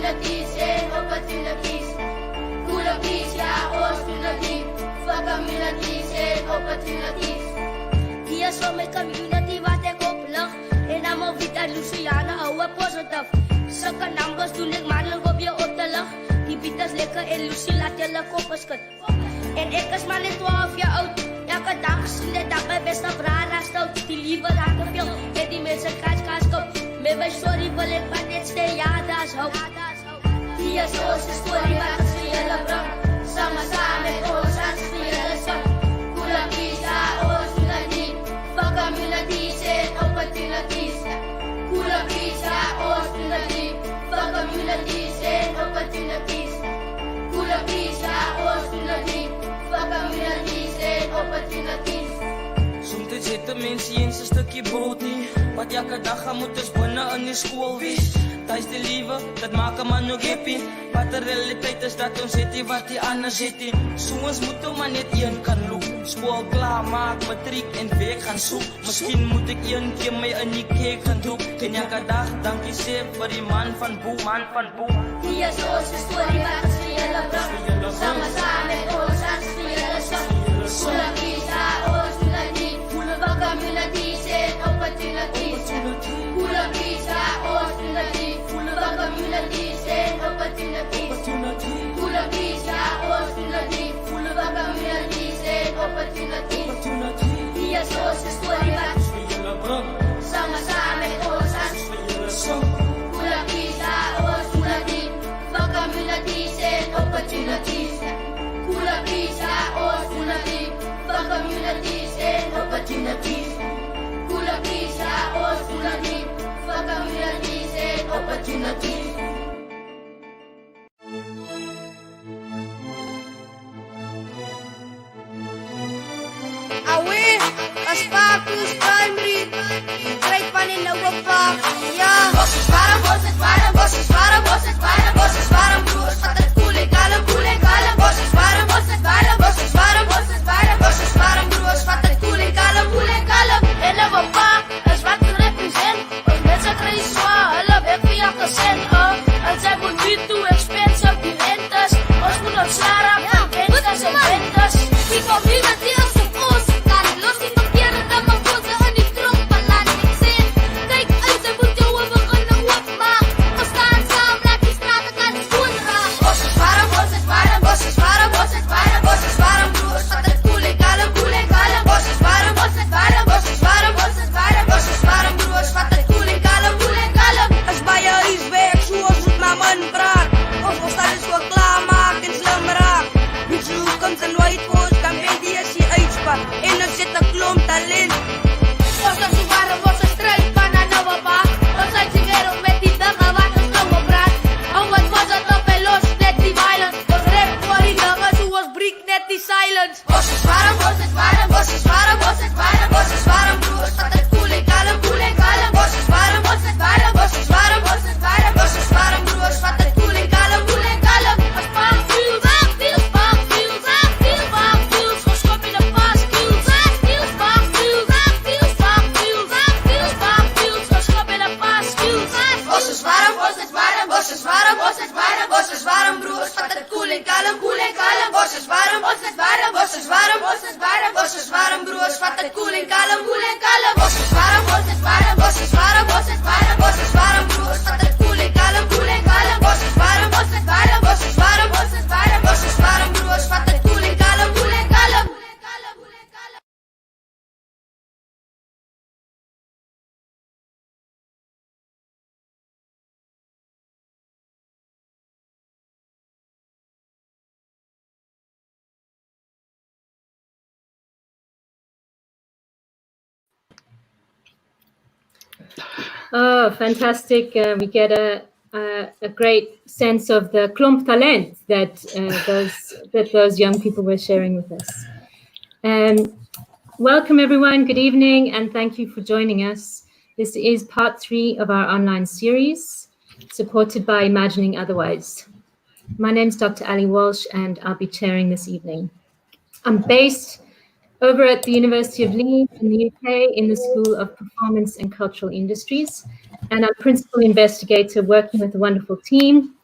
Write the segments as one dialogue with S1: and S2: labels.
S1: communities and opportunities. Kulabis, opportunity for communities and opportunities. Hier so my community wat ek oplig en dan my Yvette Luciana hou positief. Sulke numbers doen ek maandelijk op jou op te lig. Die Yvette is lekker en Lucie laat julle koppe skud. En ek is maar net 12 jaar oud. Elke dag sien dit dat my beste brada stout. Die liewe raak te veel en die mense kaas koop. Met my story wil ek maar net stay, ja, da's hoop. Hier is ons story wat ons vir julle bring. Saam met ons as vir julle sing. Kulabis, opportunity for communities and opportunities. Kulabis, opportunity for communities and opportunities. Kulabis, opportunity for communities and opportunities.
S2: Soms het mense eens 'n stukkie brood nie, wat elke dag gaan moet ons binne in die skool wees. Dis die liewe, dat maak 'n man ook happy. Wat die realiteit is dat ons het nie wat die anders het nie. So ons moet maar net een kan loop. Skool klaar maak, matriek en werk gaan soek. Miskien moet ek een keer my in die kerk gaan doop. En elke dag dankie sê vir die man van Boe.
S1: Hier is ons storie wat ons vir julle bring. Saam met ons as vir julle sing. Kulabis, opportunity for communities and opportunities. Kulabis, opportunity for communities and opportunities. Kulabis, opportunity for communities and opportunities. Hier is ons storie wat ons vir julle bring. Saam met ons as vir julle sing. Kulabis, opportunity for communities and opportunities. Kulabis, opportunity for communities and opportunities. Kulabis, opportunity for communities and opportunities.
S3: Awe, as Pakus Primary, great one in the park. Yeah, bosses warm, bosses warm, bosses warm, bosses warm, bosses warm, broers, wat het koele kalm, bosses warm, bosses warm, bosses warm, bosses warm, bosses warm, broers, wat het koele kalm. En op een pa, is wat te represent, ons mensen krijgen zwaar, hulle weg vir jou gesend, en zij moet niet toe expensive, die rentes, ons moet ons slaar af, gangsters en rentes, die community is op ons kant, los die verkeerde dan maar voeten in die tromp, laat ik zien, kijk uit, zij moet jou even kunnen opmaak, we staan samen, laat die straten kan schoen raak. Bosses warm, bosses warm, bosses warm, bosses warm, bosses warm, broers, wat het koele kalm, bosses warm, bosses warm, bosses warm, bosses warm, bosses warm, broers, wat het koele kalm. As by jou is weg, zoals het maar man praat, ons wil staan is wel klaarmaak en slim raak. Niet zoekens en white coats, kan weet die as jy uitspat, en ons zit een klomp talent. Bosses so warm, bosses strijd van een nouwe bak, ons uit die wereld met die dinge wat ons nouwe praat. Hou wat was het op en los, net die violence, ons rap voor die dinge, zoals breek net die silence. Bosses warm, bosses warm, bosses warm, bosses warm, bosses warm, broers, wat het koele kalm, bosses warm, bosses warm, bosses warm, bosses warm, bosses warm, broers, wat het koele kalm. As Park feels, Park feels, ons kom in de pas skills. Park feels, Park feels, ons kom in de pas skills. Bosses warm, bosses warm, bosses warm, bosses warm, bosses warm, broers, wat het koele kalm. Bosses warm, bosses warm, bosses warm, bosses warm, bosses warm, broers, wat het koele kalm. Bosses warm, bosses warm, bosses warm, bosses warm, bosses warm, broers, wat het koele kalm. Bosses warm, bosses warm, bosses warm, bosses warm, bosses warm, broers, wat het koele kalm.
S4: Oh, fantastic. We get a great sense of the klomp talent that those young people were sharing with us. Welcome, everyone. Good evening, and thank you for joining us. This is part 3 of our online series, supported by Imagining Otherwise. My name is Dr. Ali Walsh, and I'll be chairing this evening. I'm based over at the University of Leeds in the UK in the School of Performance and Cultural Industries, and I'm principal investigator working with a wonderful team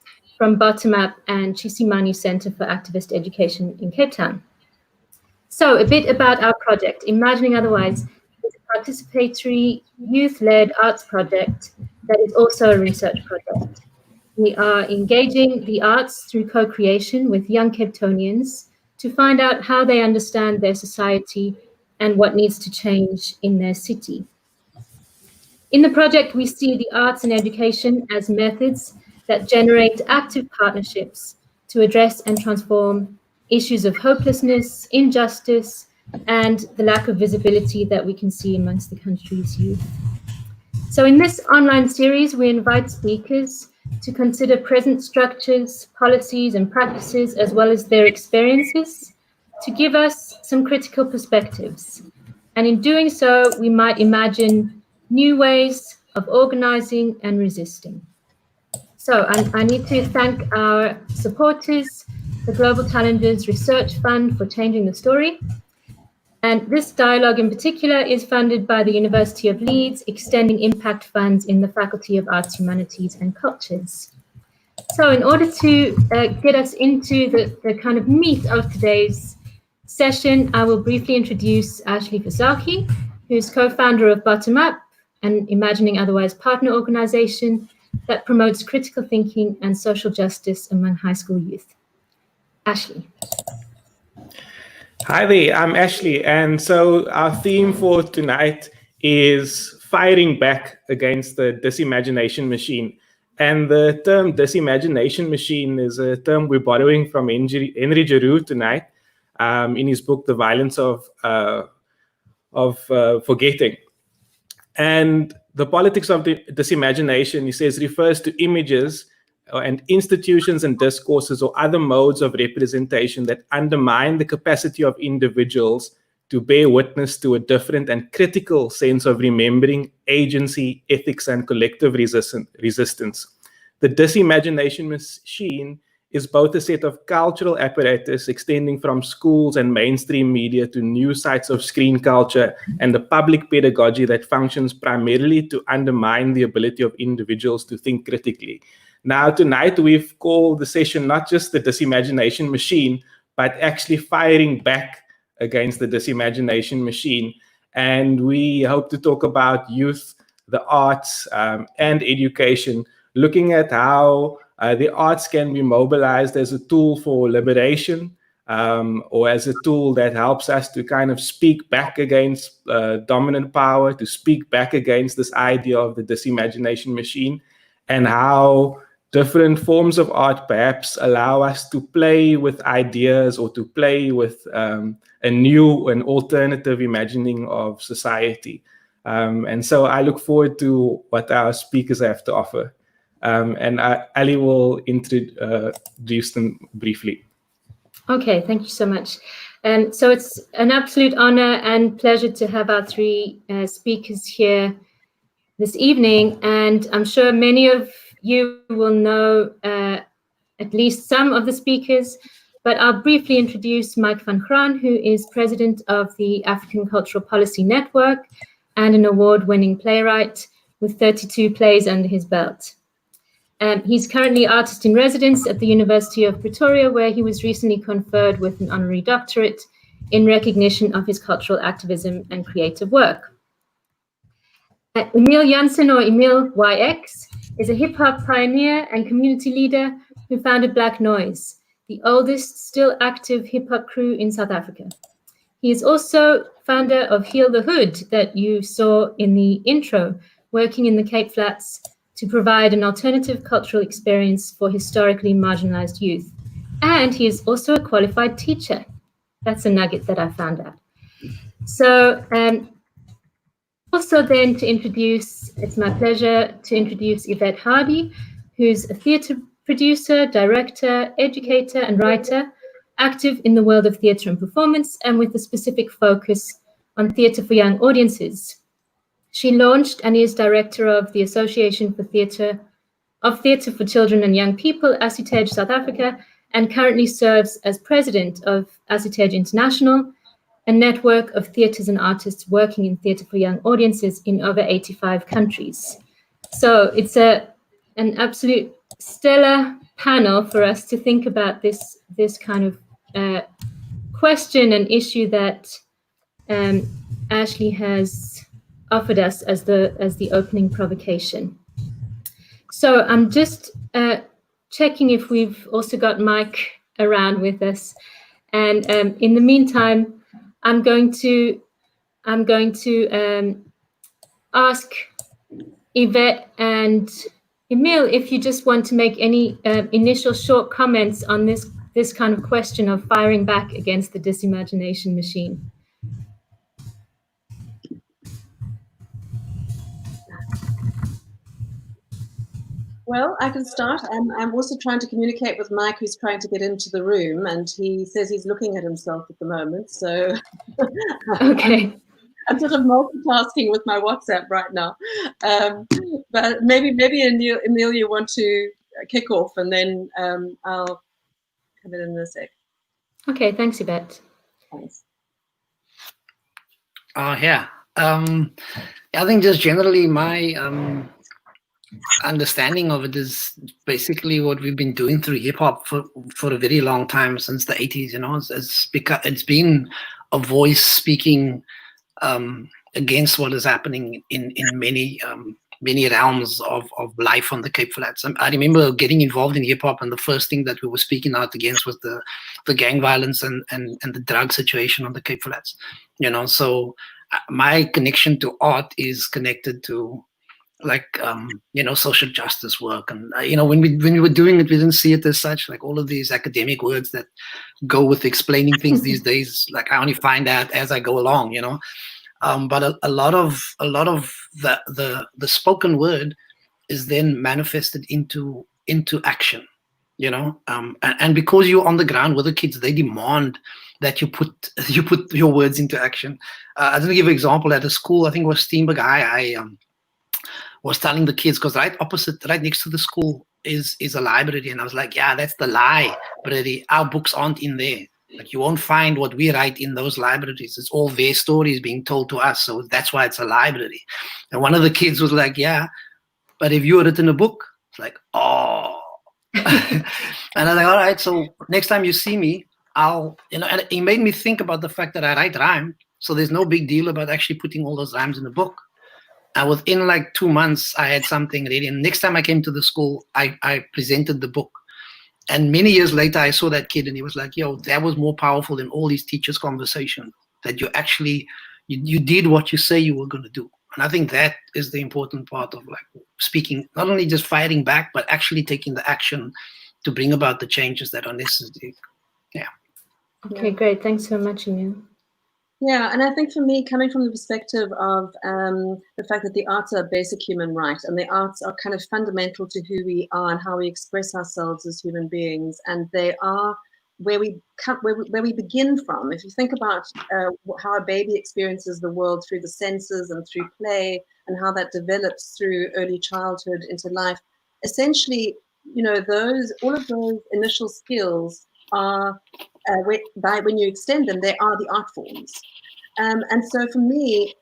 S4: from Bottom Up and Disimagination Center for Activist Education in Cape Town. So a bit about our project. Imagining Otherwise is a participatory youth-led arts project that is also a research project. We are engaging the arts through co-creation with young Cape Townians to find out how they understand their society and what needs to change in their city. In the project, we see the arts and education as methods that generate active partnerships to address and transform issues of hopelessness, injustice, and the lack of visibility that we can see amongst the country's youth. So in this online series, we invite speakers to consider present structures, policies, and practices, as well as their experiences, to give us some critical perspectives. And in doing so, we might imagine new ways of organizing and resisting. So I need to thank our supporters, the Global Challenges Research Fund, for changing the story. And this dialogue in particular is funded by the University of Leeds, extending impact funds in the Faculty of Arts, Humanities and Cultures. So in order to get us into the kind of meat of today's session, I will briefly introduce Ashley Fasaki, who's co-founder of Bottom Up, an Imagining Otherwise partner organization that promotes critical thinking and social justice among high school youth. Ashley.
S5: Hi there, I'm Ashley, and so our theme for tonight is fighting back against the disimagination machine. And the term disimagination machine is a term we're borrowing from Henry Giroux tonight in his book, The Violence of Forgetting. And the politics of disimagination, he says, refers to images and institutions and discourses or other modes of representation that undermine the capacity of individuals to bear witness to a different and critical sense of remembering, agency, ethics, and collective resistance. The disimagination machine is both a set of cultural apparatus extending from schools and mainstream media to new sites of screen culture and the public pedagogy that functions primarily to undermine the ability of individuals to think critically. Now, tonight, we've called the session not just the disimagination machine, but actually firing back against the disimagination machine. And we hope to talk about youth, the arts, and education, looking at how the arts can be mobilized as a tool for liberation, or as a tool that helps us to kind of speak back against dominant power, to speak back against this idea of the disimagination machine, and how different forms of art perhaps allow us to play with ideas or to play with a new and alternative imagining of society. And so I look forward to what our speakers have to offer. And Ali will introduce them briefly.
S4: Okay, thank you so much. So it's an absolute honor and pleasure to have our three speakers here this evening. And I'm sure many of you will know at least some of the speakers, but I'll briefly introduce Mike van Graan, who is president of the African Cultural Policy Network and an award-winning playwright with 32 plays under his belt. He's currently artist in residence at the University of Pretoria, where he was recently conferred with an honorary doctorate in recognition of his cultural activism and creative work. Emile Jansen, or Emile YX, is a hip-hop pioneer and community leader who founded Black Noise, the oldest still active hip-hop crew in South Africa. He is also founder of Heal the Hood that you saw in the intro, working in the Cape Flats to provide an alternative cultural experience for historically marginalized youth. And he is also a qualified teacher. That's a nugget that I found out. So also then to introduce, it's my pleasure to introduce Yvette Hardie, who's a theatre producer, director, educator, and writer, active in the world of theatre and performance, and with a specific focus on theatre for young audiences. She launched and is director of the Association for Theatre for Children and Young People, ASITEJ South Africa, and currently serves as president of ASITEJ International, a network of theatres and artists working in theatre for young audiences in over 85 countries. So it's an absolute stellar panel for us to think about this kind of question and issue that Ashley has offered us as the opening provocation. So I'm just checking if we've also got Mike around with us, and in the meantime, I'm going to ask Yvette and Emile if you just want to make any initial short comments on this kind of question of firing back against the disimagination machine.
S6: Well, I can start. I'm also trying to communicate with Mike, who's trying to get into the room, and he says he's looking at himself at the moment. So
S4: Okay.
S6: I'm sort of multitasking with my WhatsApp right now. But maybe Emile, you want to kick off, and then I'll come in a sec.
S4: Okay, thanks, Yvette.
S6: Thanks.
S7: Yeah. I think just generally my understanding of it is basically what we've been doing through hip hop for a very long time, since the 80s. You know, it's been a voice speaking against what is happening in many realms of life on the Cape Flats. I remember getting involved in hip hop, and the first thing that we were speaking out against was the gang violence and the drug situation on the Cape Flats. You know, so my connection to art is connected to, like, you know, social justice work. And you know, when we were doing it, we didn't see it as such. Like, all of these academic words that go with explaining things these days, like, I only find out as I go along, you know. But a lot of the spoken word is then manifested into action, you know. And because you're on the ground with the kids, they demand that you put your words into action. I didn't give an example at a school. I think it was Steenberg High. I was telling the kids, because right next to the school is a library, and I was like, yeah, that's the library. Our books aren't in there. Like, you won't find what we write in those libraries. It's all their stories being told to us. So that's why it's a library. And one of the kids was like, yeah, but if you had written a book, it's like, oh. And I was like, all right, so next time you see me, I'll, you know, and it made me think about the fact that I write rhyme. So there's no big deal about actually putting all those rhymes in the book. And within like 2 months, I had something ready. And next time I came to the school, I presented the book. And many years later, I saw that kid, and he was like, yo, that was more powerful than all these teachers' conversations, that you actually, you did what you say you were going to do. And I think that is the important part of, like, speaking, not only just fighting back, but actually taking the action to bring about the changes that are necessary. Yeah.
S4: Okay, great. Thanks so much, Emile.
S6: Yeah, and I think for me, coming from the perspective of the fact that the arts are a basic human right, and the arts are kind of fundamental to who we are and how we express ourselves as human beings, and they are where we begin from. If you think about how a baby experiences the world through the senses and through play, and how that develops through early childhood into life, essentially, you know, all of those initial skills are, when you extend them, they are the art forms. And so for me,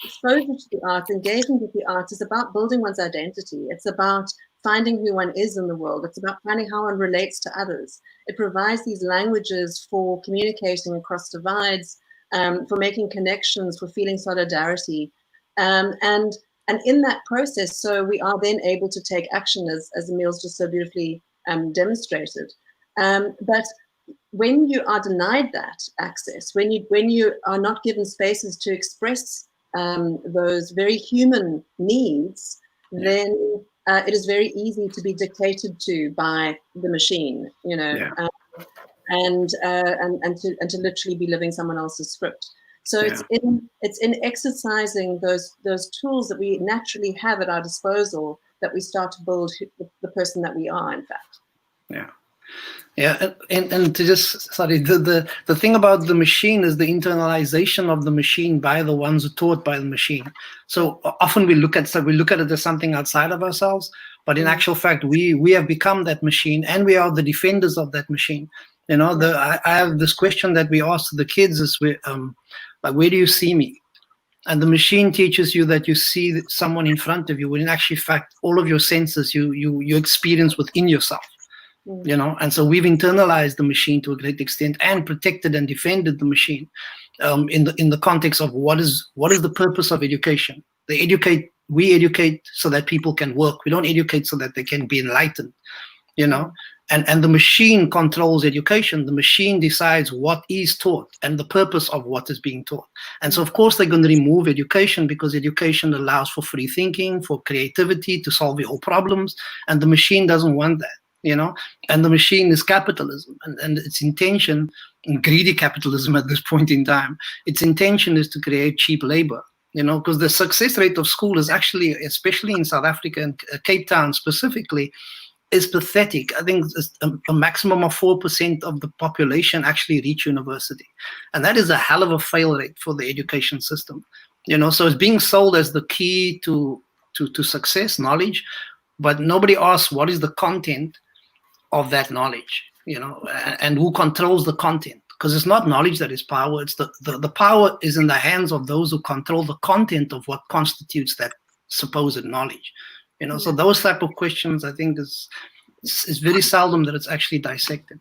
S6: exposure to the arts, engagement with the arts, is about building one's identity. It's about finding who one is in the world. It's about finding how one relates to others. It provides these languages for communicating across divides, for making connections, for feeling solidarity. And in that process, so we are then able to take action, as Emile's just so beautifully demonstrated. But when you are denied that access, when you are not given spaces to express those very human needs, then it is very easy to be dictated to by the machine, you know, and to literally be living someone else's script. So it's in exercising those tools that we naturally have at our disposal that we start to build the person that we are, in fact.
S7: Yeah. Yeah, and to just, sorry, the thing about the machine is the internalization of the machine by the ones who taught by the machine. So often we look at it as something outside of ourselves, but in actual fact, we have become that machine, and we are the defenders of that machine. You know, I have this question that we ask the kids is, like, where do you see me? And the machine teaches you that you see someone in front of you, when in actual fact, all of your senses you experience within yourself. You know, and so we've internalized the machine to a great extent and protected and defended the machine in the context of what is the purpose of education. We educate so that people can work. We don't educate so that they can be enlightened, you know. And the machine controls education. The machine decides what is taught and the purpose of what is being taught. And so, of course, they're going to remove education, because education allows for free thinking, for creativity, to solve your problems. And the machine doesn't want that, you know. And the machine is capitalism, and its intention, greedy capitalism at this point in time, its intention is to create cheap labor. You know, because the success rate of school is actually, especially in South Africa and Cape Town specifically, is pathetic. I think a maximum of 4% of the population actually reach university. And that is a hell of a fail rate for the education system. You know, so it's being sold as the key to success, knowledge, but nobody asks what is the content of that knowledge, you know, and who controls the content. Because it's not knowledge that is power. It's the power is in the hands of those who control the content of what constitutes that supposed knowledge. You know, so those type of questions, I think, is very seldom that it's actually dissected.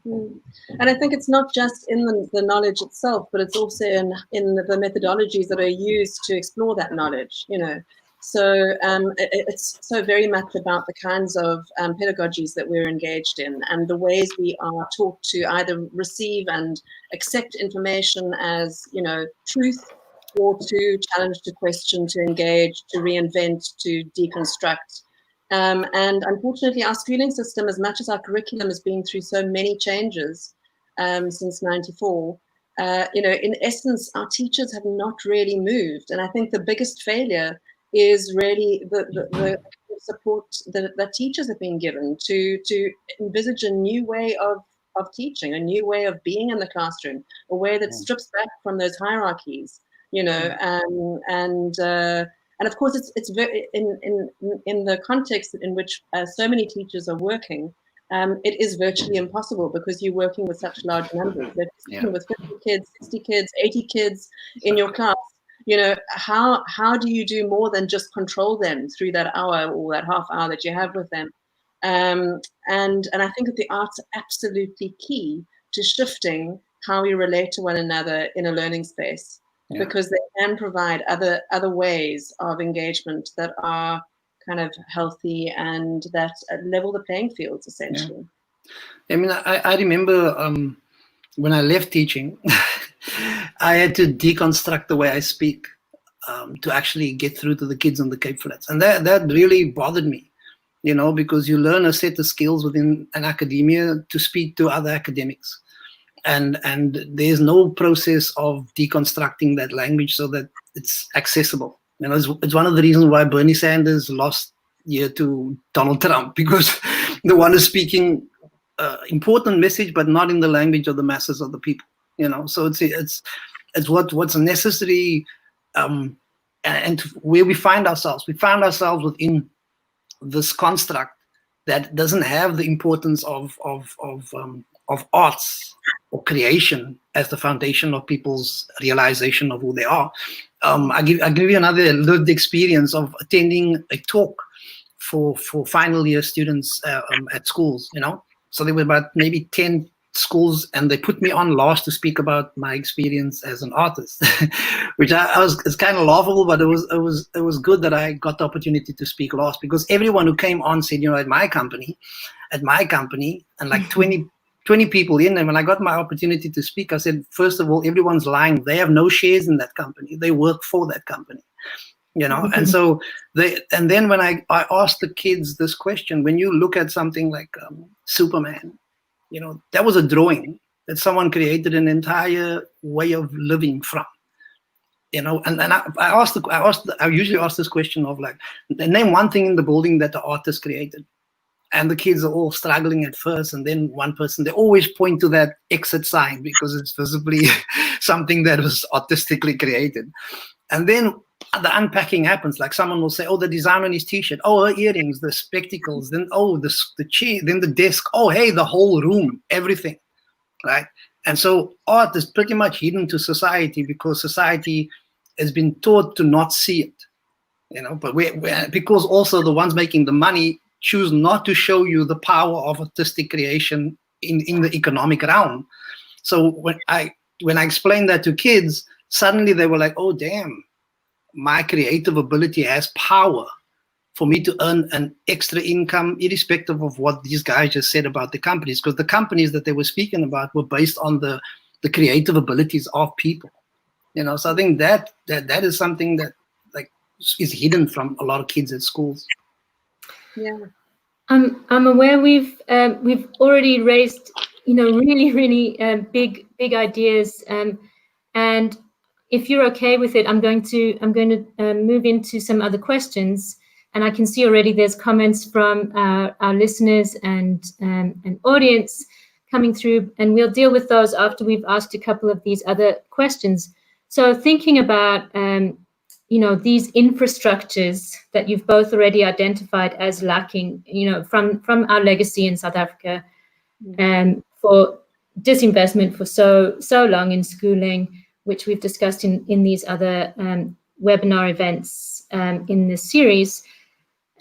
S6: And I think it's not just in the knowledge itself, but it's also in the methodologies that are used to explore that knowledge, you know. So it's so very much about the kinds of pedagogies that we're engaged in, and the ways we are taught to either receive and accept information as, you know, truth, or to challenge, to question, to engage, to reinvent, to deconstruct. And unfortunately, our schooling system, as much as our curriculum has been through so many changes since '94, you know, in essence, our teachers have not really moved. And I think the biggest failure is really the support that teachers have been given to envisage a new way of teaching, a new way of being in the classroom, a way that strips back from those hierarchies, you know, and of course it's very in the context in which so many teachers are working, it is virtually impossible, because you're working with such large numbers. With 50 kids, 60 kids, 80 kids in your class, you know, how do you do more than just control them through that hour or that half hour that you have with them? And I think that the arts are absolutely key to shifting how we relate to one another in a learning space, because they can provide other ways of engagement that are kind of healthy and that level the playing fields, essentially.
S7: I mean, I remember when I left teaching, I had to deconstruct the way I speak to actually get through to the kids on the Cape Flats. And that really bothered me, you know, because you learn a set of skills within an academia to speak to other academics. And there's no process of deconstructing that language so that it's accessible. You know, it's one of the reasons why Bernie Sanders lost year to Donald Trump, because the one is speaking important message, but not in the language of the masses of the people. You know, so it's what's necessary, and where we find ourselves. We find ourselves within this construct that doesn't have the importance of arts or creation as the foundation of people's realization of who they are. I give you another lived experience of attending a talk for final year students at schools. You know, so there were about maybe 10 schools, and they put me on last to speak about my experience as an artist, which it's kind of laughable, but it was good that I got the opportunity to speak last, because everyone who came on said, you know, at my company, and like 20 people in, and when I got my opportunity to speak, I said, first of all, everyone's lying. They have no shares in that company. They work for that company, you know. And so and then when I asked the kids this question, when you look at something like Superman, you know, that was a drawing that someone created an entire way of living from, you know. And I usually ask this question of like, name one thing in the building that the artist created. And the kids are all struggling at first, and then one person, they always point to that exit sign because it's visibly something that was artistically created. And then the unpacking happens. Like someone will say, oh, the design on his t-shirt, oh, her earrings, the spectacles, then oh, the chair, then the desk, oh, hey, the whole room, everything, right? And so art is pretty much hidden to society, because society has been taught to not see it, but because also the ones making the money choose not to show you the power of artistic creation in the economic realm. So when I explained that to kids, suddenly they were like, oh, damn, my creative ability has power for me to earn an extra income, irrespective of what these guys just said about the companies, because the companies that they were speaking about were based on the creative abilities of people. So I think that is something that is hidden from a lot of kids at schools.
S6: Yeah.
S4: I'm aware we've already raised really big ideas, and if you're okay with it, I'm going to move into some other questions, and I can see already there's comments from our listeners and audience coming through, and we'll deal with those after we've asked a couple of these other questions. So thinking about these infrastructures that you've both already identified as lacking, from our legacy in South Africa, for disinvestment for so long in schooling, which we've discussed in these other webinar events in this series.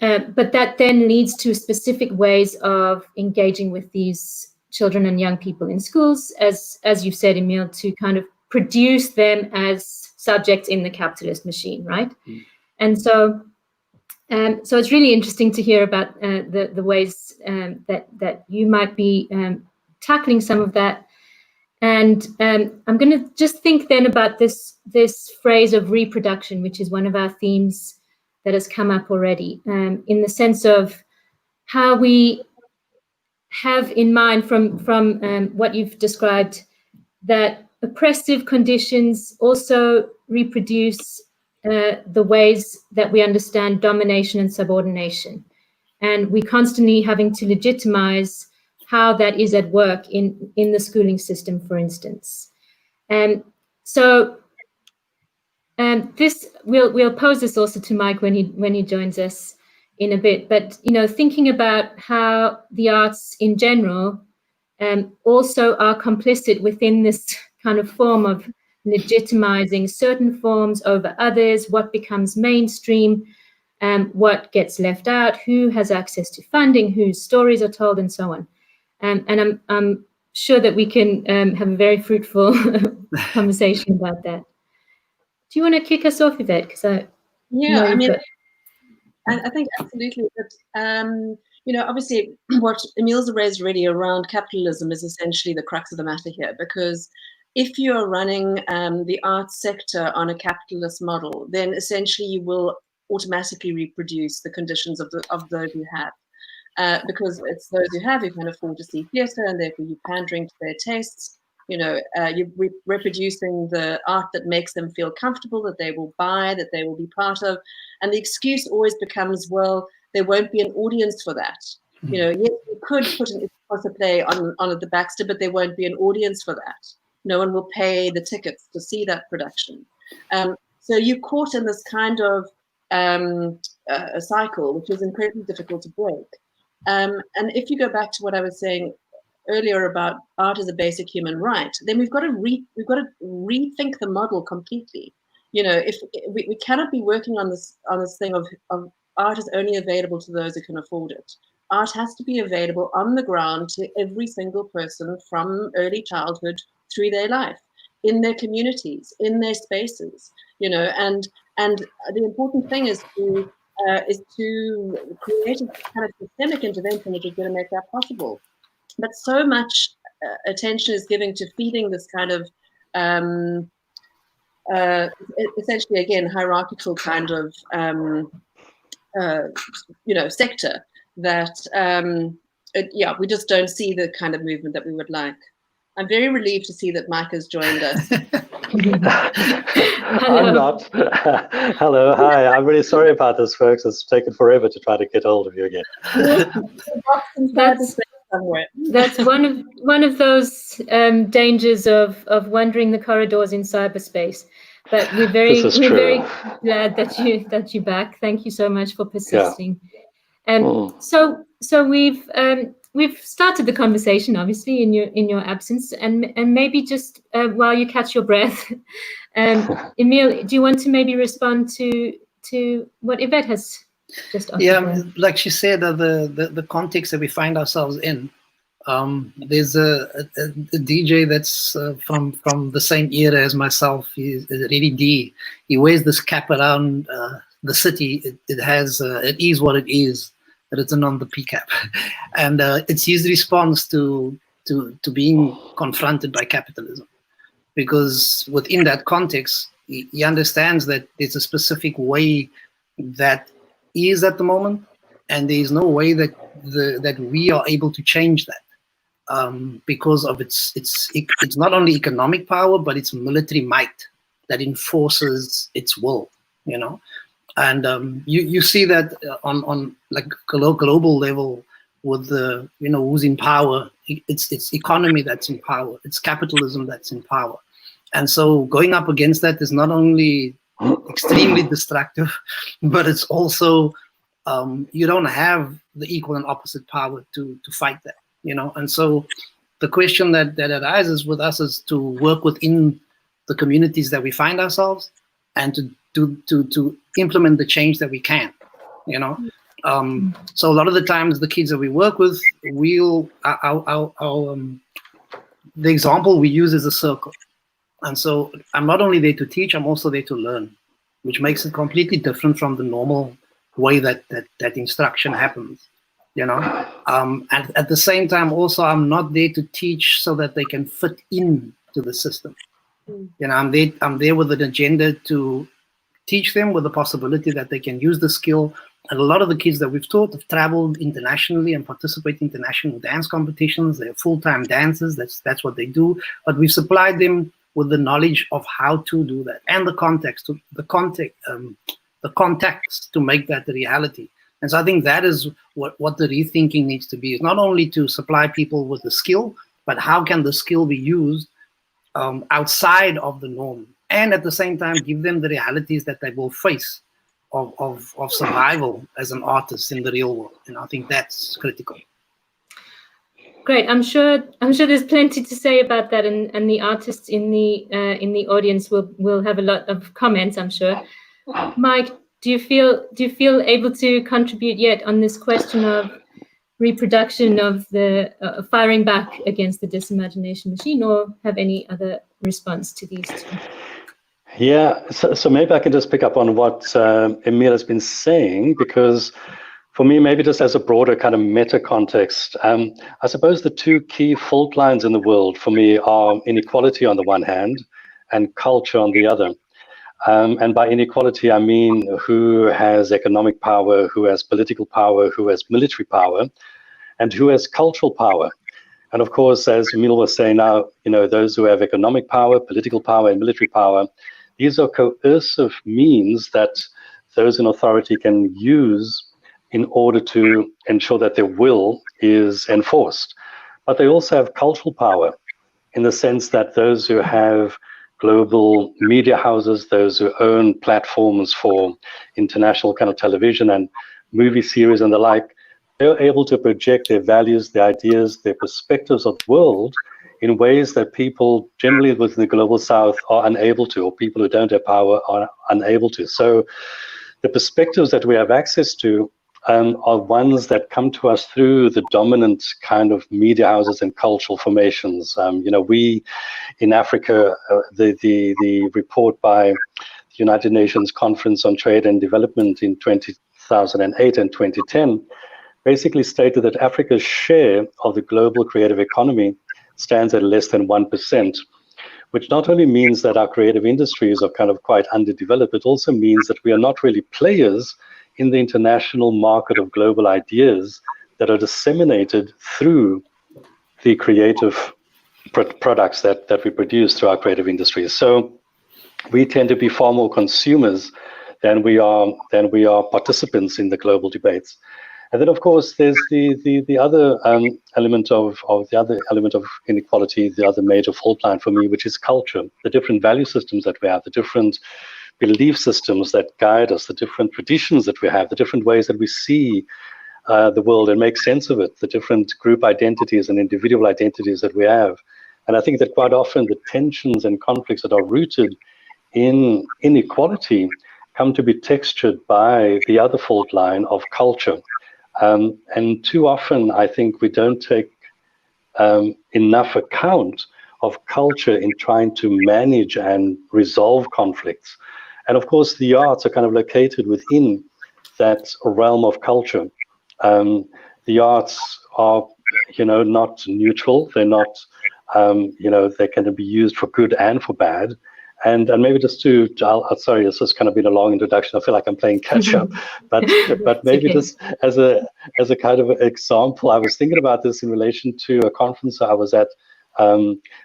S4: But that then leads to specific ways of engaging with these children and young people in schools, as you've said, Emile, to kind of produce them as subjects in the capitalist machine, right? And so it's really interesting to hear about the ways that you might be tackling some of that. And I'm going to just think then about this phrase of reproduction, which is one of our themes that has come up already, in the sense of how we have in mind from what you've described, that oppressive conditions also reproduce the ways that we understand domination and subordination. And we're constantly having to legitimize how that is at work in the schooling system, for instance. And so this we'll pose this also to Mike when he joins us in a bit. But thinking about how the arts in general also are complicit within this kind of form of legitimizing certain forms over others, what becomes mainstream, what gets left out, who has access to funding, whose stories are told, and so on. And I'm sure that we can have a very fruitful conversation about that. Do you want to kick us off, Yvette? Because I
S6: think absolutely that obviously what Emile's raised already around capitalism is essentially the crux of the matter here, because if you're running the arts sector on a capitalist model, then essentially you will automatically reproduce the conditions of those you have, because it's those who have who can afford to see theatre, and therefore you're pandering to their tastes. You're reproducing the art that makes them feel comfortable, that they will buy, that they will be part of, and the excuse always becomes, well, there won't be an audience for that. Yes, you could put an Xhosa play on at the Baxter, but there won't be an audience for that. No one will pay the tickets to see that production. So you're caught in this kind of a cycle, which is incredibly difficult to break. And if you go back to what I was saying earlier about art as a basic human right, then we've got to rethink the model completely. If we cannot be working on this thing of art is only available to those who can afford it. Art has to be available on the ground to every single person from early childhood through their life, in their communities, in their spaces, and the important thing is to create a kind of systemic intervention which is going to make that possible. But so much attention is given to feeding this kind of essentially, again, hierarchical kind of sector that we just don't see the kind of movement that we would like. I'm very relieved to see that Mike has joined us.
S8: I'm not. Hello, hi. I'm really sorry about this, folks. It's taken forever to try to get hold of you again.
S4: That's one of those dangers of wandering the corridors in cyberspace. But we're very glad that you're back. Thank you so much for persisting. Yeah. So we've started the conversation, obviously, in your absence, and maybe just while you catch your breath, Emile, do you want to maybe respond to what Yvette has just offered?
S7: Yeah, like she said, the context that we find ourselves in. There's a DJ that's from the same era as myself. He's really D. He wears this cap around the city. It has it is what it is written on the P cap, and it's his response to being confronted by capitalism, because within that context, he understands that there's a specific way that is at the moment, and there is no way that that we are able to change that. Because of it's not only economic power, but it's military might that enforces its will, you know. And you see that on like global level with the, you know, who's in power. It's economy that's in power. It's capitalism that's in power. And so going up against that is not only extremely destructive, but it's also you don't have the equal and opposite power to fight that. You know, and so the question that arises with us is to work within the communities that we find ourselves and to implement the change that we can, you know. So a lot of the times the kids that we work with, the example we use is a circle. And so I'm not only there to teach, I'm also there to learn, which makes it completely different from the normal way that instruction happens. You know, and at the same time, also, I'm not there to teach so that they can fit in to the system. You know, I'm there with an agenda to teach them with the possibility that they can use the skill. And a lot of the kids that we've taught have traveled internationally and participate in international dance competitions. They're full-time dancers. That's what they do. But we've supplied them with the knowledge of how to do that and the context to make that a reality. And so I think that is what the rethinking needs to be. It's not only to supply people with the skill, but how can the skill be used outside of the norm, and at the same time give them the realities that they will face of survival as an artist in the real world. And I think that's critical.
S4: Great. I'm sure there's plenty to say about that, and the artists in the audience will have a lot of comments, I'm sure. Mike, do you feel able to contribute yet on this question of reproduction of the firing back against the disimagination machine, or have any other response to these two?
S8: Yeah, so maybe I can just pick up on what Emile has been saying, because for me, maybe just as a broader kind of meta context, I suppose the two key fault lines in the world for me are inequality on the one hand and culture on the other. And by inequality, I mean who has economic power, who has political power, who has military power, and who has cultural power. And of course, as Emile was saying now, you know, those who have economic power, political power, and military power, these are coercive means that those in authority can use in order to ensure that their will is enforced. But they also have cultural power in the sense that those who have global media houses, those who own platforms for international kind of television and movie series and the like, they're able to project their values, their ideas, their perspectives of the world in ways that people generally within the global south are unable to, or people who don't have power are unable to. So the perspectives that we have access to are ones that come to us through the dominant kind of media houses and cultural formations. You know, we in Africa, the report by the United Nations Conference on Trade and Development in 2008 and 2010 basically stated that Africa's share of the global creative economy stands at less than 1%, which not only means that our creative industries are kind of quite underdeveloped, it also means that we are not really players in the international market of global ideas that are disseminated through the creative products that we produce through our creative industries. So we tend to be far more consumers than we are participants in the global debates. And then, of course, there's the other element of inequality, the other major fault line for me, which is culture, the different value systems that we have, the different belief systems that guide us, the different traditions that we have, the different ways that we see the world and make sense of it, the different group identities and individual identities that we have. And I think that quite often the tensions and conflicts that are rooted in inequality come to be textured by the other fault line of culture. And too often, I think we don't take enough account of culture in trying to manage and resolve conflicts. And of course, the arts are kind of located within that realm of culture. The arts are, not neutral. They're not, they can be used for good and for bad. And maybe just sorry, this has kind of been a long introduction. I feel like I'm playing catch up, but maybe
S4: okay.
S8: just as a kind of example, I was thinking about this in relation to a conference I was at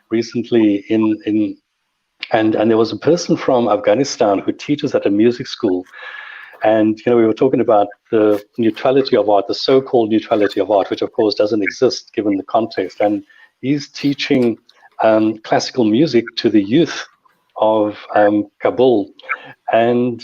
S8: recently and there was a person from Afghanistan who teaches at a music school. And, we were talking about the neutrality of art, the so-called neutrality of art, which of course doesn't exist given the context. And he's teaching classical music to the youth of Kabul. And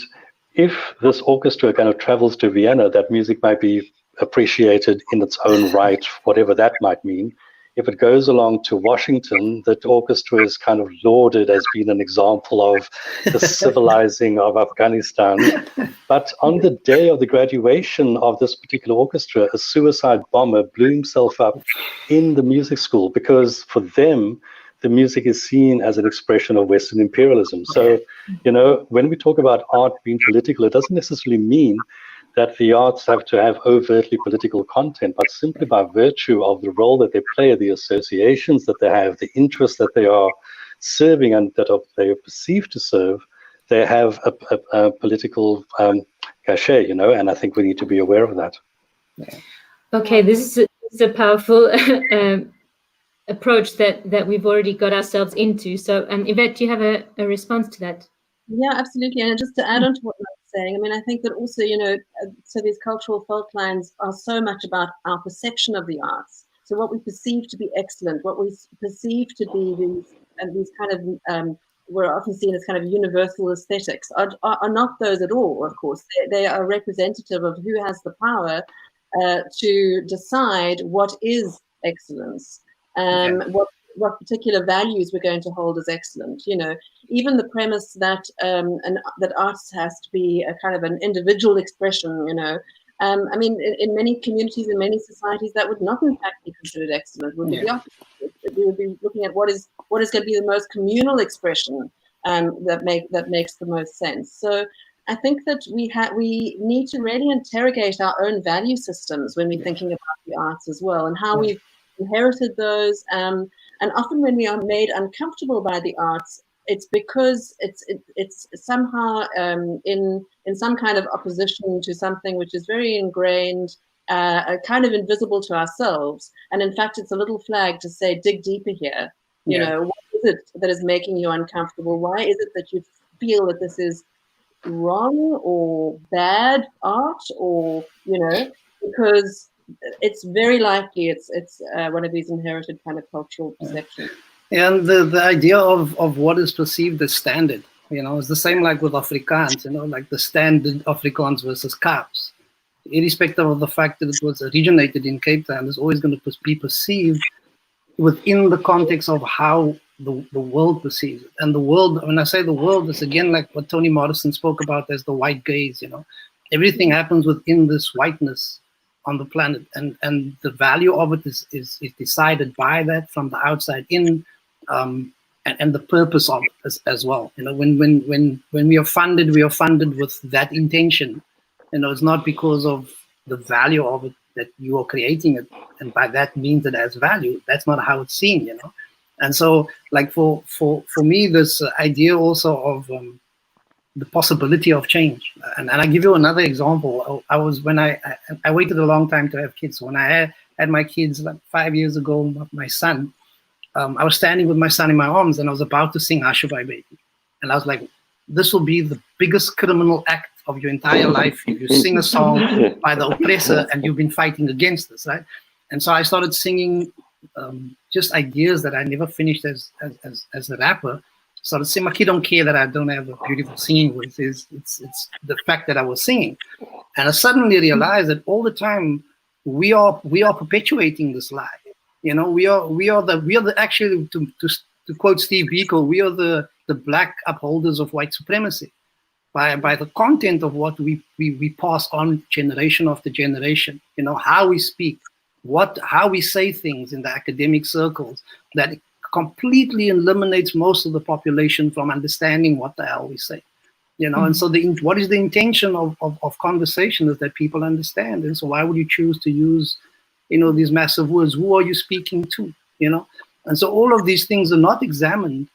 S8: if this orchestra kind of travels to Vienna, that music might be appreciated in its own right, whatever that might mean. If it goes along to Washington, the orchestra is kind of lauded as being an example of the civilizing of Afghanistan. But on the day of the graduation of this particular orchestra, a suicide bomber blew himself up in the music school because for them, the music is seen as an expression of Western imperialism. So, when we talk about art being political, it doesn't necessarily mean that the arts have to have overtly political content, but simply by virtue of the role that they play, the associations that they have, the interests that they are serving and that they are perceived to serve, they have a political cachet, and I think we need to be aware of that.
S4: Okay, this is a powerful approach that we've already got ourselves into. So, Yvette, do you have a response to that?
S6: Yeah, absolutely. And just to add on to what Matt's saying, I mean, I think that also, so these cultural fault lines are so much about our perception of the arts. So what we perceive to be excellent, what we perceive to be these kind of, we're often seen as kind of universal aesthetics, are not those at all, of course. They are representative of who has the power to decide what is excellence, what particular values we're going to hold as excellent. Even the premise that that arts has to be a kind of an individual expression. I mean, in many communities, in many societies, that would not in fact be considered excellent. Would be the opposite. We would be looking at what is going to be the most communal expression that makes the most sense. So I think that we need to really interrogate our own value systems when we're thinking about the arts as well, and how we've inherited those. And often when we are made uncomfortable by the arts, it's because it's somehow in some kind of opposition to something which is very ingrained, kind of invisible to ourselves. And in fact, it's a little flag to say, dig deeper here. What is it that is making you uncomfortable? Why is it that you feel that this is wrong or bad art, or because it's very likely it's one of these inherited kind of cultural perceptions.
S7: And the idea of what is perceived as standard, is the same like with Afrikaans, like the standard Afrikaans versus Kaaps. Irrespective of the fact that it was originated in Cape Town, it's always going to be perceived within the context of how the world perceives it. And the world, when I say the world, is again like what Toni Morrison spoke about as the white gaze. Everything happens within this whiteness on the planet, and the value of it is decided by that from the outside in, and the purpose of it as well. When we are funded with that intention. It's not because of the value of it that you are creating it, and by that means it has value. That's not how it's seen, And so, like for me, this idea also of the possibility of change. And I give you another example. When I waited a long time to have kids. When I had my kids like 5 years ago, my son, I was standing with my son in my arms and I was about to sing Ashabai Baby. And I was like, this will be the biggest criminal act of your entire life if you sing a song by the oppressor and you've been fighting against this, right? And so I started singing just ideas that I never finished as a rapper. So to say, my kid don't care that I don't have a beautiful singing voice. It's the fact that I was singing, and I suddenly realized that all the time we are perpetuating this lie. We are the actually to quote Steve Biko, we are the the black upholders of white supremacy, by the content of what we pass on generation after generation. You know, how we speak, how we say things in the academic circles, that completely eliminates most of the population from understanding what the hell we say. You know, and so what is the intention of conversation is that people understand. And so why would you choose to use, you know, these massive words? Who are you speaking to? You know, and so all of these things are not examined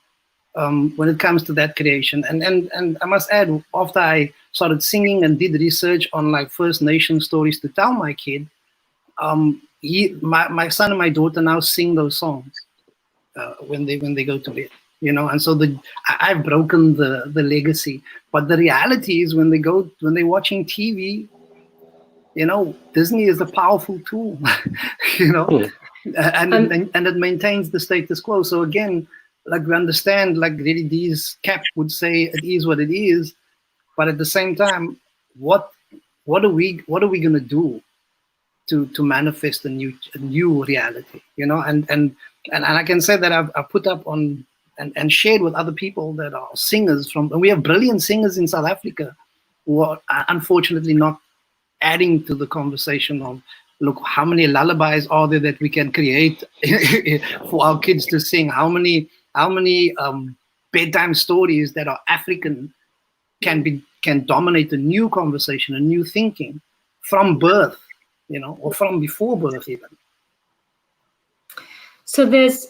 S7: when it comes to that creation. And I must add, after I started singing and did research on like First Nation stories to tell my kid, my son and my daughter now sing those songs when they go to bed. You know, and so I've broken the legacy. But the reality is when they're watching TV, you know, Disney is a powerful tool, you know, and it maintains the status quo. So again, like we understand, like really D's Cap would say, it is what it is. But at the same time, what are we going to do to manifest a new reality? You know, and I can say that I've put up on and shared with other people that are singers and we have brilliant singers in South Africa who are unfortunately not adding to the conversation of, look, how many lullabies are there that we can create for our kids to sing? How many bedtime stories that are African can dominate a new conversation, a new thinking from birth, you know, or from before birth even.
S4: So there's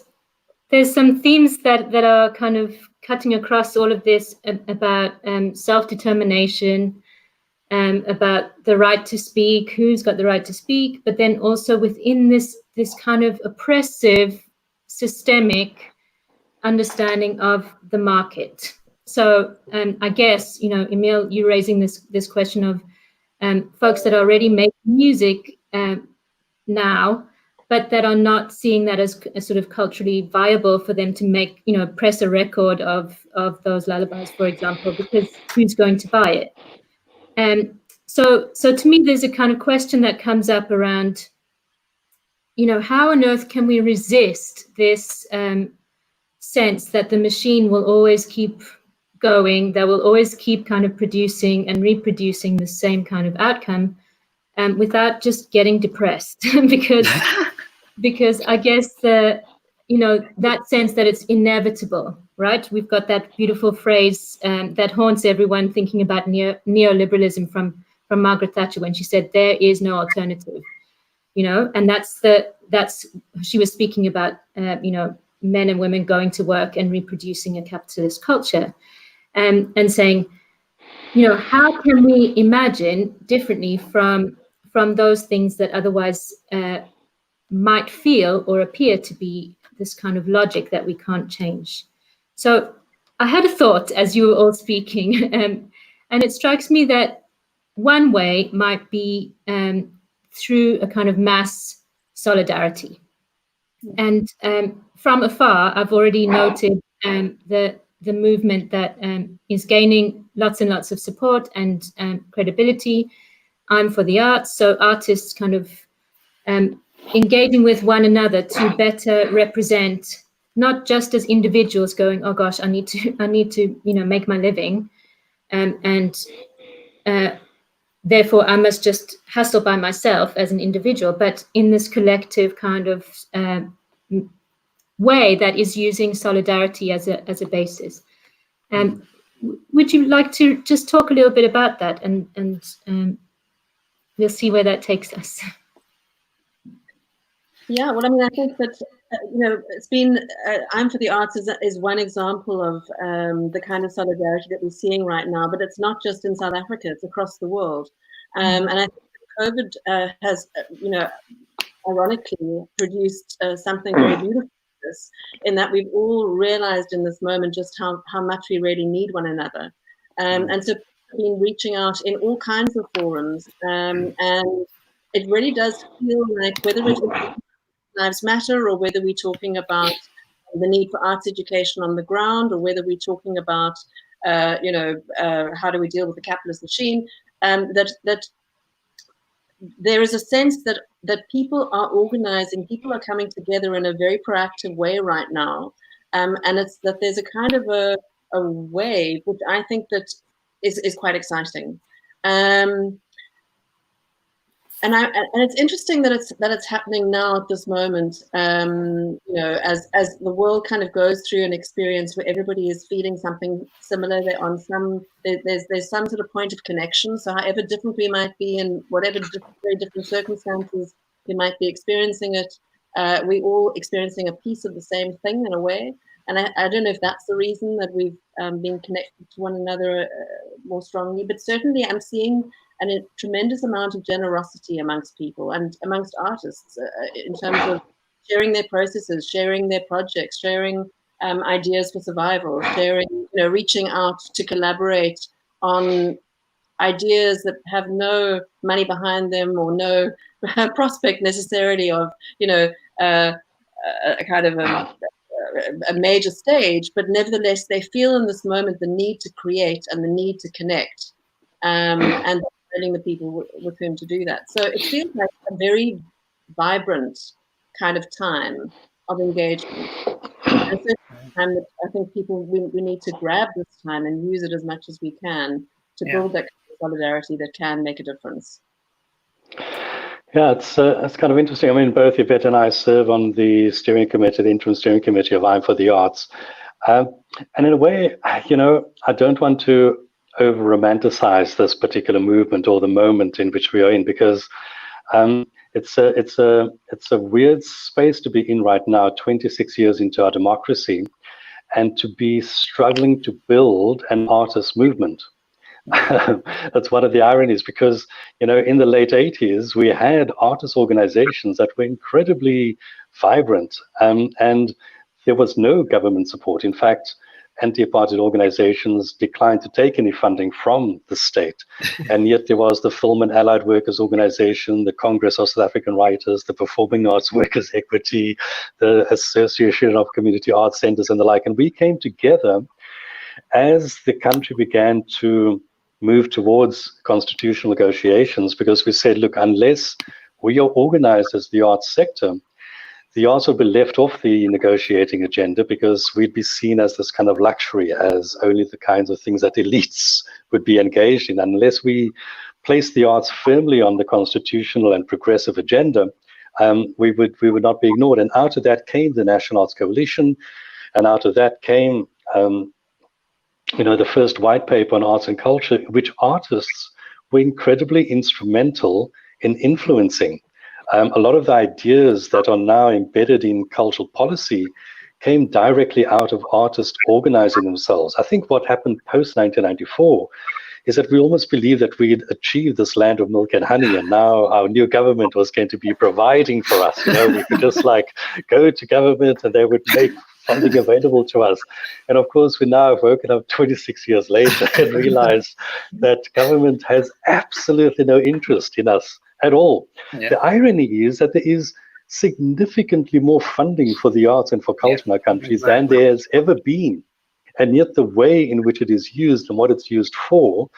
S4: some themes that are kind of cutting across all of this about self-determination, about the right to speak, who's got the right to speak, but then also within this kind of oppressive, systemic understanding of the market. So I guess, you know, Emile, you raising this question of folks that already make music now, but that are not seeing that as sort of culturally viable for them to make, you know, press a record of those lullabies, for example, because who's going to buy it? So to me, there's a kind of question that comes up around, you know, how on earth can we resist this sense that the machine will always keep going, that will always keep kind of producing and reproducing the same kind of outcome without just getting depressed? because I guess that sense that it's inevitable, right? We've got that beautiful phrase that haunts everyone thinking about neoliberalism from Margaret Thatcher when she said, there is no alternative, you know, and that's she was speaking about, you know, men and women going to work and reproducing a capitalist culture and saying, you know, how can we imagine differently from those things that otherwise might feel or appear to be this kind of logic that we can't change? So I had a thought as you were all speaking, and it strikes me that one way might be through a kind of mass solidarity. And from afar, I've already noted the movement that is gaining lots and lots of support and credibility. I'm for the arts, so artists kind of engaging with one another to better represent, not just as individuals going, oh gosh, I need to, you know, make my living, and therefore I must just hustle by myself as an individual, but in this collective kind of way that is using solidarity as a basis. Would you like to just talk a little bit about that, and we'll see where that takes us.
S6: Yeah, well, I mean, I think that, you know, it's been, I'm for the Arts is one example of the kind of solidarity that we're seeing right now, but it's not just in South Africa, it's across the world. And I think COVID has, you know, ironically produced something very beautiful in that we've all realized in this moment just how much we really need one another. And so we've been reaching out in all kinds of forums, and it really does feel like whether it's Lives Matter or whether we're talking about the need for arts education on the ground, or whether we're talking about, you know, how do we deal with the capitalist machine, that there is a sense that people are organizing, people are coming together in a very proactive way right now, and it's that there's a kind of a wave, which I think that is quite exciting. And it's interesting that it's happening now at this moment. You know, as the world kind of goes through an experience where everybody is feeling something similar. They're on some there's some sort of point of connection. So however different we might be in whatever very different circumstances we might be experiencing it, we're all experiencing a piece of the same thing in a way. And I don't know if that's the reason that we've been connected to one another more strongly, but certainly I'm seeing a tremendous amount of generosity amongst people and amongst artists in terms of sharing their processes, sharing their projects, sharing ideas for survival, sharing, you know, reaching out to collaborate on ideas that have no money behind them or no prospect necessarily of, you know, a kind of a major stage, but nevertheless they feel in this moment the need to create and the need to connect, and the people with whom to do that. So it feels like a very vibrant kind of time of engagement. And so time that I think people, we need to grab this time and use it as much as we can to build that kind of solidarity that can make a difference.
S8: Yeah, it's kind of interesting. I mean, both Yvette and I serve on the steering committee, the interim steering committee of I'm for the Arts. And in a way, you know, I don't want to over-romanticize this particular movement or the moment in which we are in, because it's a weird space to be in right now, 26 years into our democracy, and to be struggling to build an artist movement. That's one of the ironies, because, you know, in the late 80s, we had artist organizations that were incredibly vibrant, and there was no government support. In fact, anti-apartheid organizations declined to take any funding from the state. And yet there was the Film and Allied Workers Organization, the Congress of South African Writers, the Performing Arts Workers Equity, the Association of Community Arts Centers and the like. And we came together as the country began to move towards constitutional negotiations, because we said, look, unless we are organized as the arts sector, the arts will be left off the negotiating agenda, because we'd be seen as this kind of luxury, as only the kinds of things that elites would be engaged in. Unless we place the arts firmly on the constitutional and progressive agenda, we would not be ignored. And out of that came the National Arts Coalition, and out of that came you know, the first white paper on arts and culture, which artists were incredibly instrumental in influencing. A lot of the ideas that are now embedded in cultural policy came directly out of artists organizing themselves. I think what happened post-1994 is that we almost believed that we'd achieved this land of milk and honey, and now our new government was going to be providing for us. You know, we could just like go to government and they would make funding available to us. And of course, we now have woken up 26 years later and realized that government has absolutely no interest in us at all. Yeah. The irony is that there is significantly more funding for the arts and for culture in our countries than there has ever been. And yet the way in which it is used and what it's used for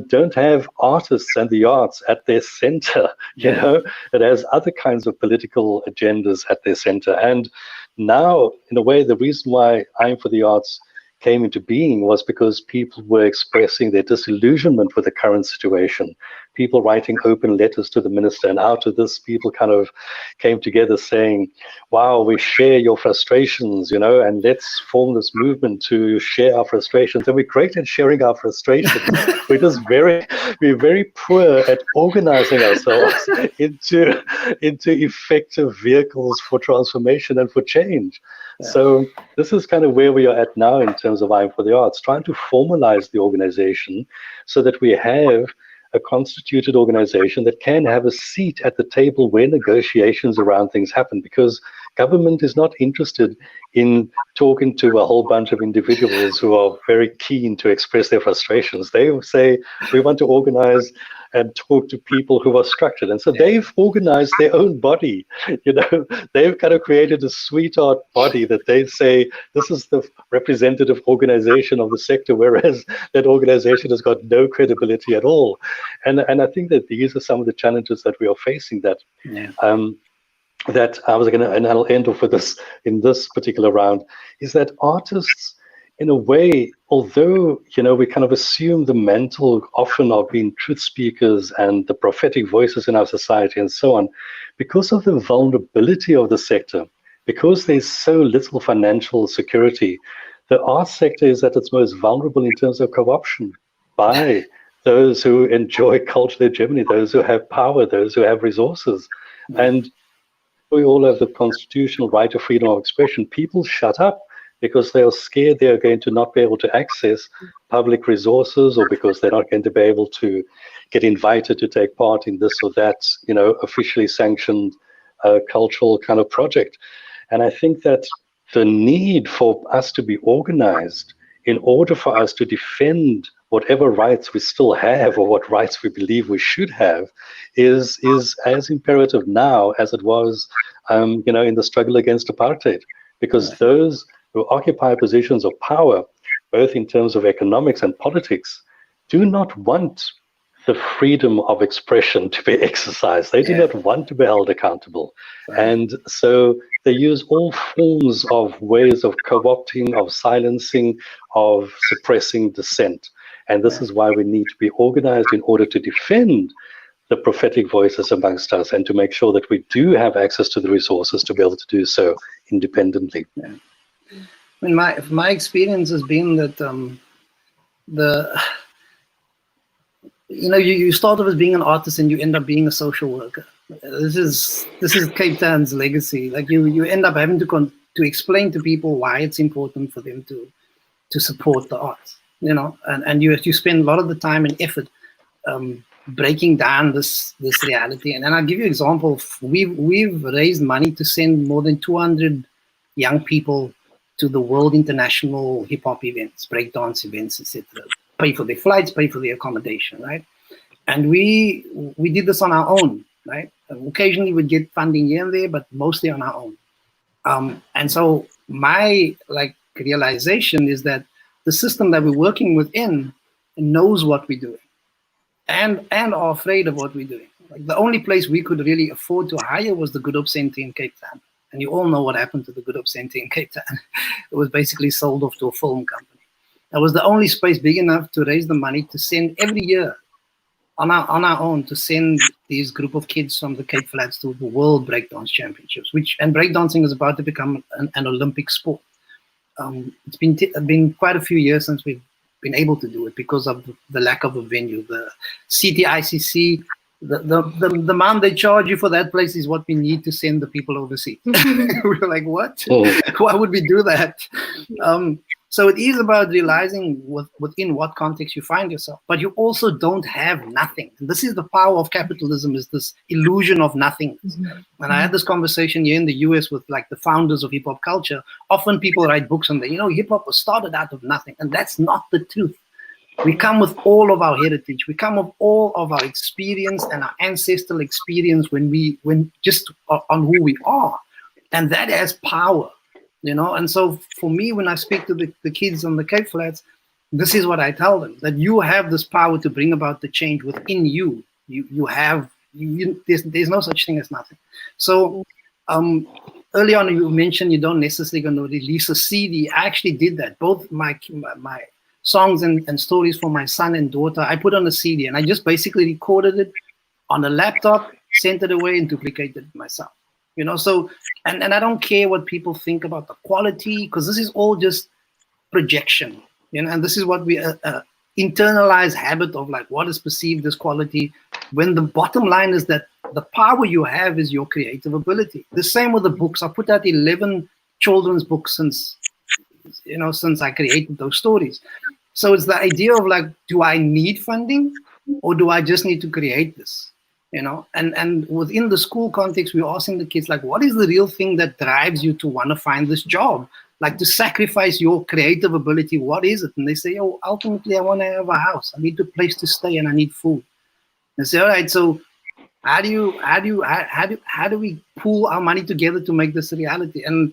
S8: don't have artists and the arts at their center. You know, it has other kinds of political agendas at their center. And now, in a way, the reason why I'm for the Arts came into being was because people were expressing their disillusionment with the current situation. People writing open letters to the minister, and out of this, people kind of came together saying, wow, we share your frustrations, you know, and let's form this movement to share our frustrations. And we're great at sharing our frustrations. we're very poor at organizing ourselves into effective vehicles for transformation and for change. Yeah. So this is kind of where we are at now in terms of I'm for the Arts, trying to formalize the organization so that we have a constituted organization that can have a seat at the table where negotiations around things happen, because government is not interested in talking to a whole bunch of individuals who are very keen to express their frustrations. They will say, we want to organize and talk to people who are structured. And so they've organized their own body. You know, they've kind of created a sweetheart body that they say, this is the representative organization of the sector, whereas that organization has got no credibility at all. And I think that these are some of the challenges that we are facing, that that I was going to, and I'll end off with this in this particular round, is that artists in a way, although, we kind of assume the mantle often of being truth speakers and the prophetic voices in our society and so on, because of the vulnerability of the sector, because there's so little financial security, the arts sector is at its most vulnerable in terms of co-option by those who enjoy cultural hegemony, those who have power, those who have resources. And we all have the constitutional right of freedom of expression. People shut up because they are scared they are going to not be able to access public resources, or because they're not going to be able to get invited to take part in this or that, officially sanctioned cultural kind of project. And I think that the need for us to be organized in order for us to defend whatever rights we still have, or what rights we believe we should have, is as imperative now as it was, in the struggle against apartheid. Because those who occupy positions of power, both in terms of economics and politics, do not want the freedom of expression to be exercised. They do not want to be held accountable. And so they use all forms of ways of co-opting, of silencing, of suppressing dissent. And this is why we need to be organized in order to defend the prophetic voices amongst us, and to make sure that we do have access to the resources to be able to do so independently.
S7: I mean, my experience has been that you start off as being an artist and you end up being a social worker. This is Cape Town's legacy. Like you end up having to explain to people why it's important for them to support the arts. And you spend a lot of the time and effort breaking down this reality. And I'll give you an example. We've raised money to send more than 200 young people to the World International Hip Hop events, breakdance events, etc. Pay for their flights, pay for their accommodation, right? And we did this on our own, right? Occasionally we'd get funding here and there, but mostly on our own. And so my realization is that the system that we're working within knows what we're doing, and are afraid of what we're doing. Like the only place we could really afford to hire was the Good Hope Center in Cape Town. And you all know what happened to the Good Hope Center in Cape Town. It was basically sold off to a film company. That was the only space big enough to raise the money to send every year on our own, to send these group of kids from the Cape Flats to the World Breakdance Championships, and breakdancing is about to become an Olympic sport. It's been quite a few years since we've been able to do it because of the lack of a venue. The CTICC, the amount they charge you for that place is what we need to send the people overseas. We were like, what? Why would we do that? So it is about realizing within what context you find yourself, but you also don't have nothing. And this is the power of capitalism, is this illusion of nothingness. And I had this conversation here in the US with the founders of hip hop culture. Often people write books and they, hip hop was started out of nothing. And that's not the truth. We come with all of our heritage. We come with all of our experience and our ancestral experience when just on who we are. And that has power. And so for me, when I speak to the kids on the Cape Flats, this is what I tell them, that you have this power to bring about the change within you. There's no such thing as nothing. So early on, you mentioned you don't necessarily going to release a CD. I actually did that. Both my songs and stories for my son and daughter, I put on a CD, and I just basically recorded it on a laptop, sent it away, and duplicated it myself. So, and I don't care what people think about the quality, because this is all just projection, and this is what we internalize habit of what is perceived as quality, when the bottom line is that the power you have is your creative ability. The same with the books. I put out 11 children's books since I created those stories. So it's the idea of do I need funding, or do I just need to create this? And within the school context, we're asking the kids, what is the real thing that drives you to want to find this job? To sacrifice your creative ability, what is it? And they say, ultimately, I want to have a house. I need a place to stay, and I need food. And say, all right, so how do we pool our money together to make this a reality? And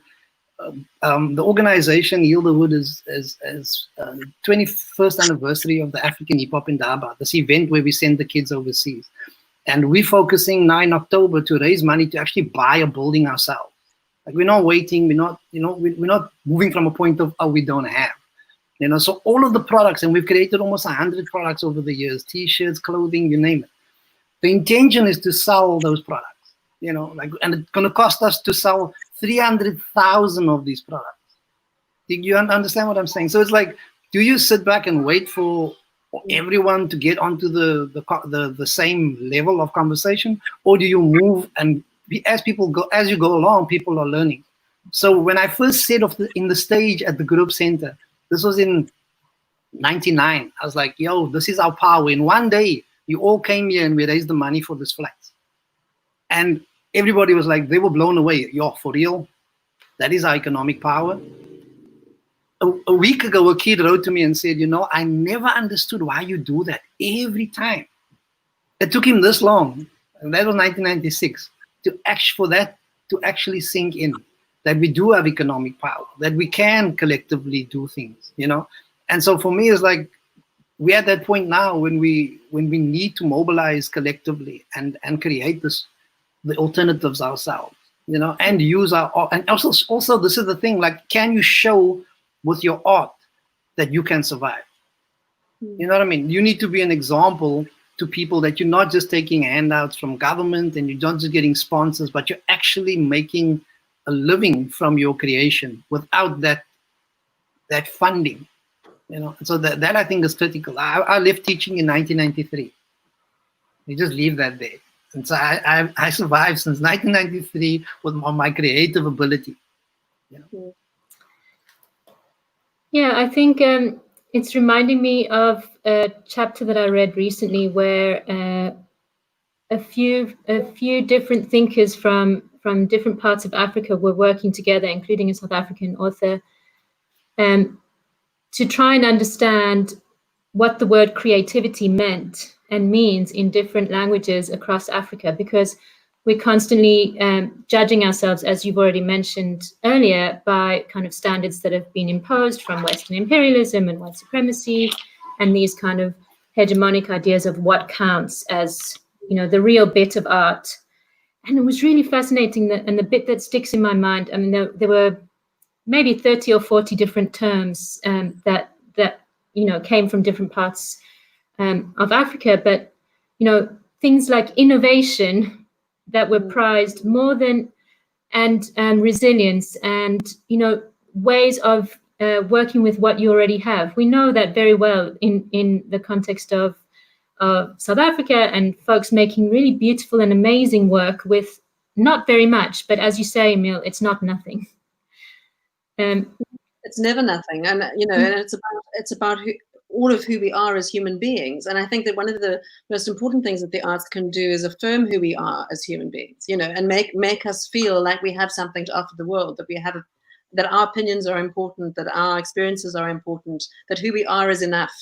S7: the organization Yield the Hood is 21st anniversary of the African Hip Hop in Durban, this event where we send the kids overseas. And we're focusing 9 October to raise money to actually buy a building ourselves. We're not waiting. We're not moving from a point of, we don't have. You know, so all of the products, and we've created almost 100 products over the years, t-shirts, clothing, you name it. The intention is to sell those products, you know, like, and it's going to cost us to sell 300,000 of these products. Do you understand what I'm saying? So it's like, do you sit back and wait for everyone to get onto the same level of conversation, or do you move and as you go along, people are learning? So when I first set off in the stage at the group center, this was in 99. I was like, yo, this is our power. In one day, you all came here and we raised the money for this flat. And everybody was like, they were blown away. Yo, for real? That is our economic power. A week ago, a kid wrote to me and said, you know, I never understood why you do that every time. It took him this long, and that was 1996, for that to actually sink in, that we do have economic power, that we can collectively do things, you know? And so for me, it's like, we're at that point now when we need to mobilize collectively and create the alternatives ourselves, you know, and use and also this is the thing, like, can you show with your art that you can survive? You know what I mean? You need to be an example to people that you're not just taking handouts from government and you're not just getting sponsors, but you're actually making a living from your creation without that funding, you know? So that I think is critical. I left teaching in 1993. You just leave that there. And so I survived since 1993 with my creative ability, you know?
S4: Yeah, I think it's reminding me of a chapter that I read recently where a few different thinkers from different parts of Africa were working together, including a South African author, to try and understand what the word creativity meant and means in different languages across Africa, because we're constantly judging ourselves, as you've already mentioned earlier, by kind of standards that have been imposed from Western imperialism and white supremacy, and these kind of hegemonic ideas of what counts as, you know, the real bit of art. And it was really fascinating, and the bit that sticks in my mind, I mean, there were maybe 30 or 40 different terms that you know, came from different parts of Africa, but, you know, things like innovation that were prized more than, and resilience, and, you know, ways of working with what you already have. We know that very well in the context of South Africa, and folks making really beautiful and amazing work with not very much, but as you say, Emile, it's not nothing.
S6: It's never nothing, and you know, and it's about all of who we are as human beings. And I think that one of the most important things that the arts can do is affirm who we are as human beings, you know, and make us feel like we have something to offer the world, that we have that our opinions are important, that our experiences are important, that who we are is enough,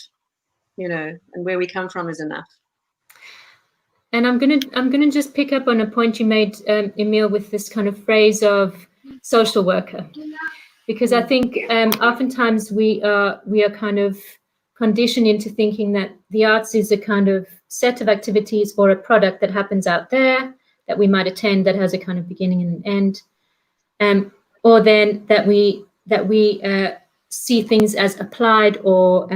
S6: you know, and where we come from is enough.
S4: And I'm gonna just pick up on a point you made, Emile, with this kind of phrase of social worker, because I think oftentimes we are kind of conditioned into thinking that the arts is a kind of set of activities or a product that happens out there that we might attend, that has a kind of beginning and an end, or then that we see things as applied or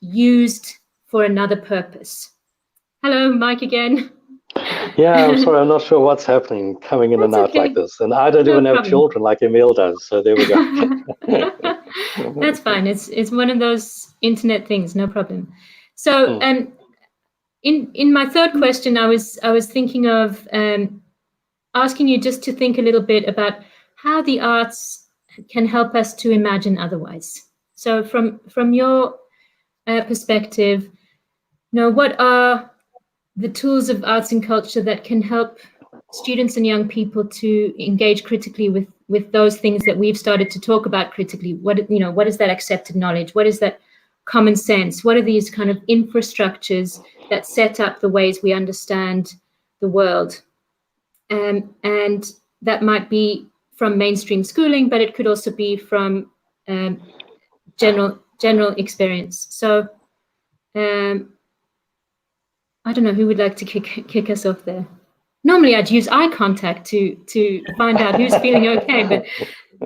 S4: used for another purpose. Hello, Mike again.
S8: Yeah, I'm sorry, I'm not sure what's happening, coming in and out like this. And I don't even have children like Emile does, so there we go.
S4: That's fine. It's one of those internet things, no problem. So in my third question, I was thinking of asking you just to think a little bit about how the arts can help us to imagine otherwise. So from your perspective, you know, what are the tools of arts and culture that can help students and young people to engage critically with those things that we've started to talk about critically? What is that accepted knowledge? What is that common sense? What are these kind of infrastructures that set up the ways we understand the world? And that might be from mainstream schooling, but it could also be from general experience. So I don't know who would like to kick us off there. Normally I'd use eye contact to find out who's feeling okay, but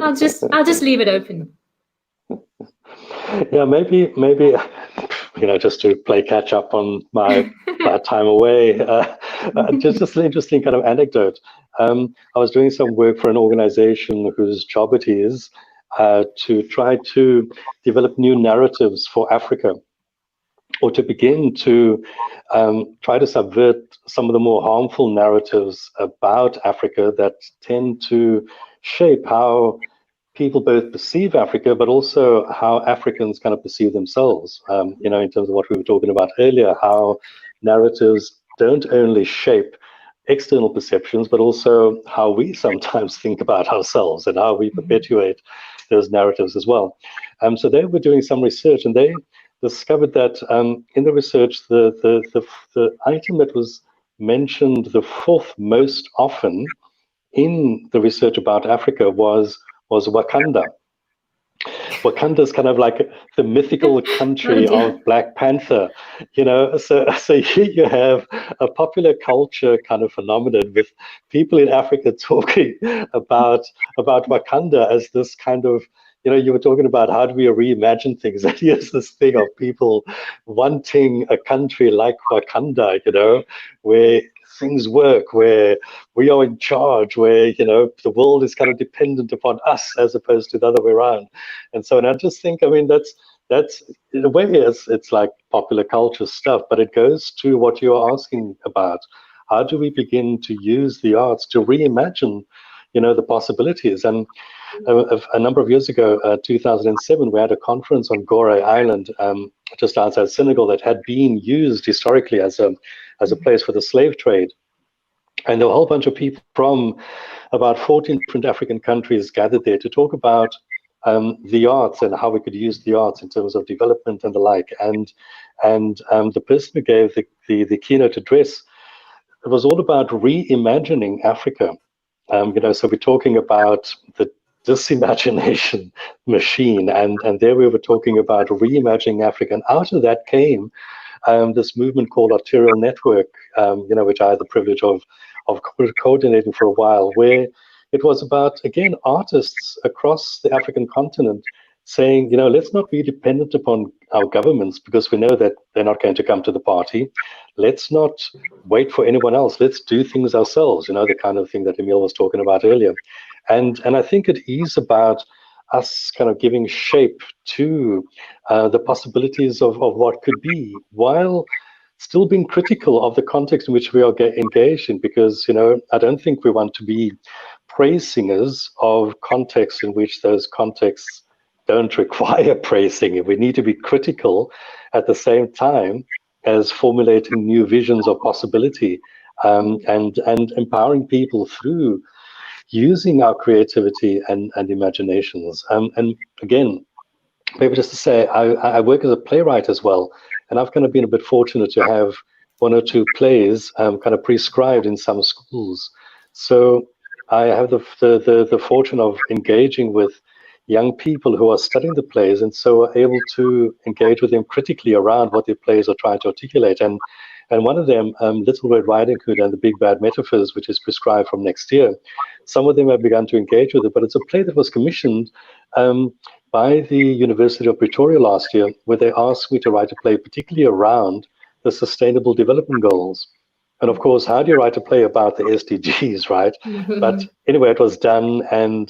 S4: I'll just leave it open.
S8: Yeah, maybe, just to play catch up on my time away, just an interesting kind of anecdote. I was doing some work for an organization whose job it is to try to develop new narratives for Africa, or to begin to try to subvert some of the more harmful narratives about Africa that tend to shape how people both perceive Africa, but also how Africans kind of perceive themselves. In terms of what we were talking about earlier, how narratives don't only shape external perceptions, but also how we sometimes think about ourselves and how we perpetuate those narratives as well. So they were doing some research, and they discovered that in the research, the item that was mentioned the fourth most often in the research about Africa was Wakanda. Wakanda is kind of like the mythical country of Black Panther, So here you have a popular culture kind of phenomenon with people in Africa talking about Wakanda as this kind of, you were talking about how do we reimagine things, and here's this thing of people wanting a country like Wakanda, where things work, where we are in charge, where the world is kind of dependent upon us as opposed to the other way around. And so, and I just think, that's in a way it's like popular culture stuff, but it goes to what you're asking about. How do we begin to use the arts to reimagine, the possibilities? And a number of years ago, 2007, we had a conference on Gorée Island, just outside Senegal, that had been used historically as a place for the slave trade. And there were a whole bunch of people from about 14 different African countries gathered there to talk about the arts and how we could use the arts in terms of development and the like. And the person who gave the keynote address, it was all about reimagining Africa. So we're talking about the Disimagination machine, and there we were talking about reimagining Africa. And out of that came this movement called Arterial Network, which I had the privilege of coordinating for a while, where it was about, again, artists across the African continent saying, let's not be dependent upon our governments, because we know that they're not going to come to the party. Let's not wait for anyone else. Let's do things ourselves, the kind of thing that Emile was talking about earlier. And I think it is about us kind of giving shape to the possibilities of what could be, while still being critical of the context in which we are engaged in, because, I don't think we want to be praise singers of contexts in which those contexts don't require praise singing. We need to be critical at the same time as formulating new visions of possibility, and empowering people through using our creativity and imaginations. And again, maybe just to say, I work as a playwright as well, and I've kind of been a bit fortunate to have one or two plays kind of prescribed in some schools. So I have the fortune of engaging with young people who are studying the plays, and so are able to engage with them critically around what their plays are trying to articulate. And one of them, Little Red Riding Hood and the Big Bad Metaphors, which is prescribed from next year, some of them have begun to engage with it, but it's a play that was commissioned by the University of Pretoria last year, where they asked me to write a play particularly around the Sustainable Development Goals. And of course, how do you write a play about the SDGs, right? But anyway, it was done, and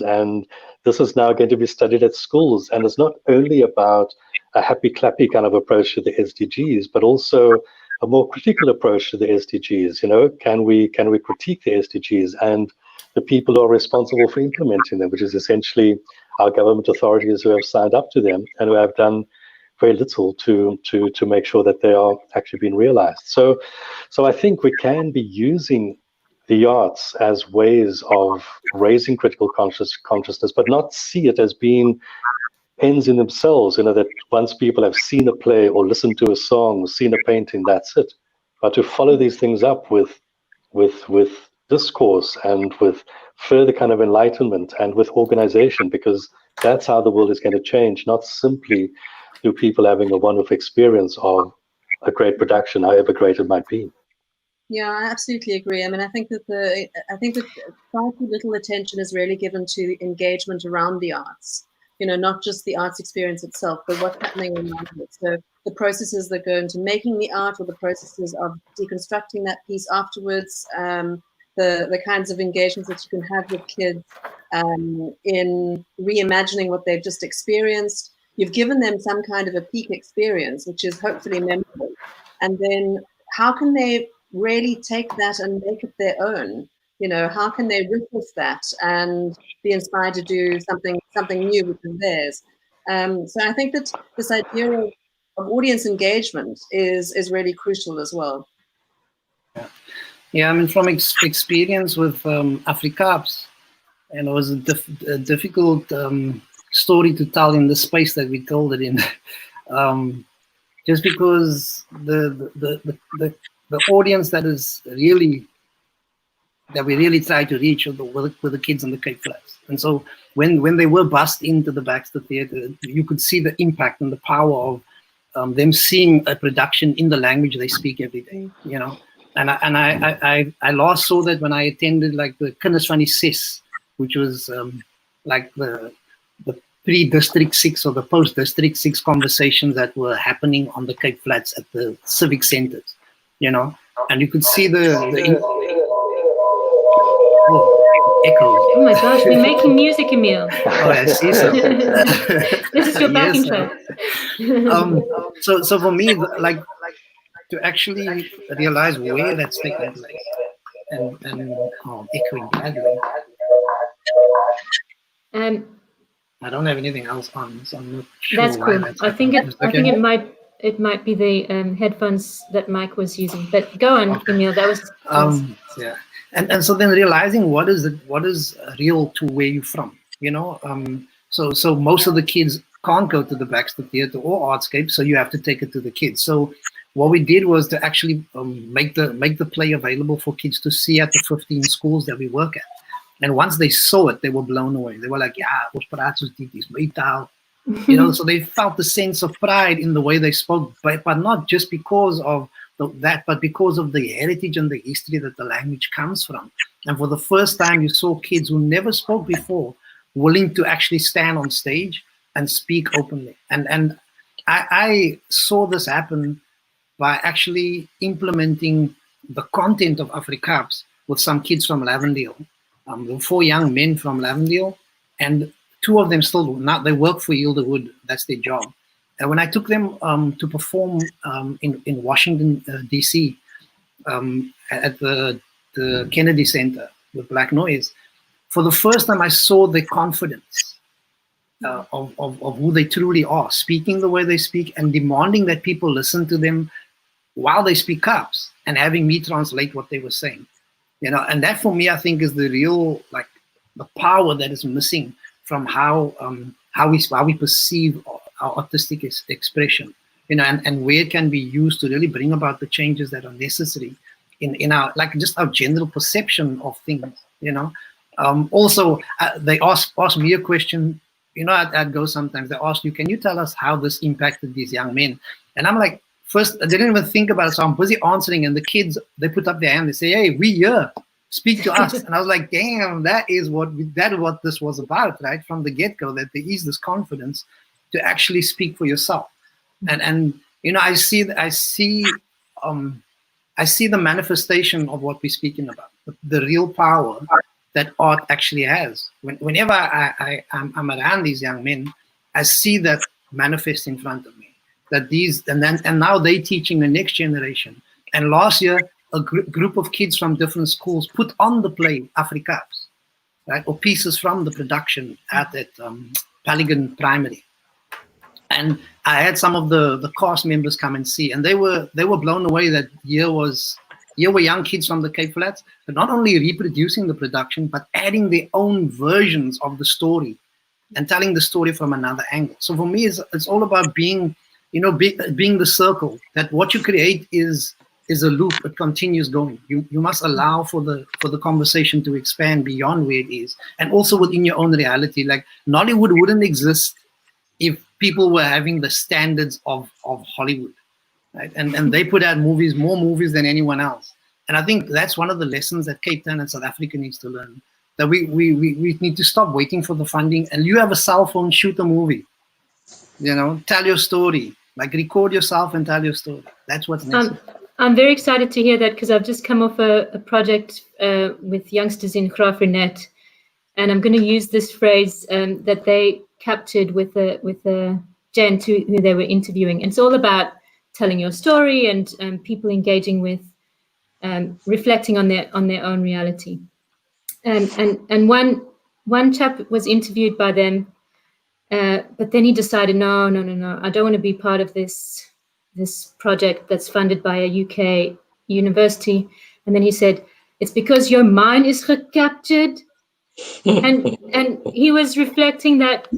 S8: this is now going to be studied at schools. And it's not only about a happy clappy kind of approach to the SDGs, but also a more critical approach to the SDGs. Can we critique the SDGs and the people who are responsible for implementing them, which is essentially our government authorities who have signed up to them and who have done very little to make sure that they are actually being realized. So I think we can be using the arts as ways of raising critical consciousness, but not see it as being ends in themselves, that once people have seen a play or listened to a song or seen a painting, that's it. But to follow these things up with discourse and with further kind of enlightenment and with organization, because that's how the world is going to change, not simply through people having a wonderful experience of a great production, however great it might be.
S6: Yeah, I absolutely agree. I think that far too little attention is really given to engagement around the arts. not just the arts experience itself, but what's happening around it. So the processes that go into making the art, or the processes of deconstructing that piece afterwards, the kinds of engagements that you can have with kids in reimagining what they've just experienced. You've given them some kind of a peak experience, which is hopefully memorable. And then how can they really take that and make it their own? How can they riff with that and be inspired to do something new which is theirs? So I think that this idea of audience engagement is really crucial as well.
S7: Yeah, I mean, from experience with Afrikaans, and it was a difficult story to tell in the space that we told it in, just because the audience that we really try to reach were the kids in the Cape Flats. And so when they were bussed into the Baxter Theatre, you could see the impact and the power of them seeing a production in the language they speak every day, And I last saw that when I attended like the Kinders van die Ses, which was like the pre-District 6 or the post-District 6 conversations that were happening on the Cape Flats at the civic centers, and you could see echoes.
S4: Oh my gosh, we're making music, Emile.
S7: Oh, I see. So
S4: this is your backing track.
S7: So for me, like to actually realize where that's taking place, and echoing badly. I don't have anything else on, so I'm not sure. That's
S4: cool. I think it might be the headphones that Mike was using. But go on, okay. Emile. That was
S7: yeah. And so then realizing what is real to where you're from, So most of the kids can't go to the Baxter Theatre or Artscape, so you have to take it to the kids. So what we did was to actually make the play available for kids to see at the 15 schools that we work at. And once they saw it, they were blown away. They were like, "Yeah, ons praat soos dit is my taal." So they felt the sense of pride in the way they spoke, but not just because of that, but because of the heritage and the history that the language comes from. And for the first time, you saw kids who never spoke before willing to actually stand on stage and speak openly. And I saw this happen by actually implementing the content of Afrikaans with some kids from Lavendale. There were 4 young men from Lavendale, and 2 of them still they work for Hildewood. That's their job. And when I took them to perform in Washington, D.C., at the Kennedy Center with Black Noise, for the first time I saw the confidence of who they truly are, speaking the way they speak and demanding that people listen to them while they speak Kaps and having me translate what they were saying. And that for me, I think, is the real, the power that is missing from how we perceive our artistic expression, and where it can be used to really bring about the changes that are necessary in our, just our general perception of things, Also, they ask me a question, I'd go sometimes, they ask you, can you tell us how this impacted these young men? And I'm like, first, I didn't even think about it, so I'm busy answering, and the kids, they put up their hand, they say, "Hey, we here, speak to us." And I was like, damn, that is what this was about, right? From the get-go, that there is this confidence to actually speak for yourself. And I see the manifestation of what we're speaking about, the real power that art actually has. Whenever I'm around these young men, I see that manifest in front of me. And now they're teaching the next generation. And last year, a group of kids from different schools put on the play Afrikaans, right, or pieces from the production at Pelican Primary. And I had some of the cast members come and see, and they were blown away that here were young kids from the Cape Flats, but not only reproducing the production, but adding their own versions of the story and telling the story from another angle. So for me, it's all about being the circle, that what you create is a loop. It continues going. You must allow for the conversation to expand beyond where it is, and also within your own reality. Like Nollywood wouldn't exist if people were having the standards of Hollywood, right? And they put out more movies than anyone else. And I think that's one of the lessons that Cape Town and South Africa needs to learn. that we need to stop waiting for the funding. And you have a cell phone, shoot a movie. You know, tell your story. Like record yourself and tell your story. That's what's next.
S4: I'm very excited to hear that because I've just come off a project with youngsters in Graan, and I'm going to use this phrase that they captured with a gent who they were interviewing. And it's all about telling your story and people engaging with, reflecting on their own reality. And one chap was interviewed by them, but then he decided, no, I don't want to be part of this project that's funded by a UK university. And then he said, it's because your mind is recaptured. and he was reflecting that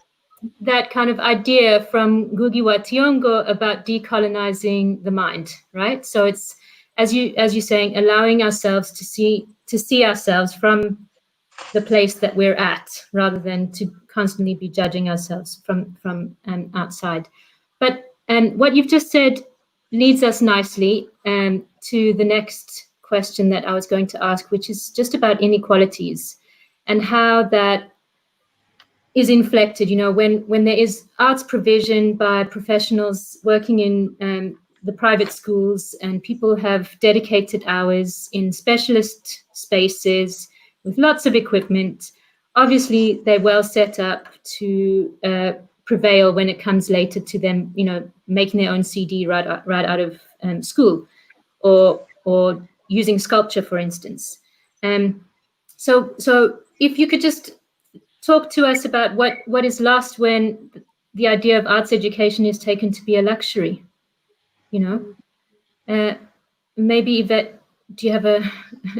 S4: kind of idea from Ngugi wa Thiong'o about decolonizing the mind, right? So it's, as you're saying, allowing ourselves to see ourselves from the place that we're at, rather than to constantly be judging ourselves from outside. But what you've just said leads us nicely to the next question that I was going to ask, which is just about inequalities and how that is inflected. You know, when there is arts provision by professionals working in the private schools, and people have dedicated hours in specialist spaces with lots of equipment, obviously they're well set up to prevail when it comes later to them, you know, making their own CD right out of school, or using sculpture, for instance. So if you could just talk to us about what is lost when the idea of arts education is taken to be a luxury, you know. Maybe Yvette, do you have an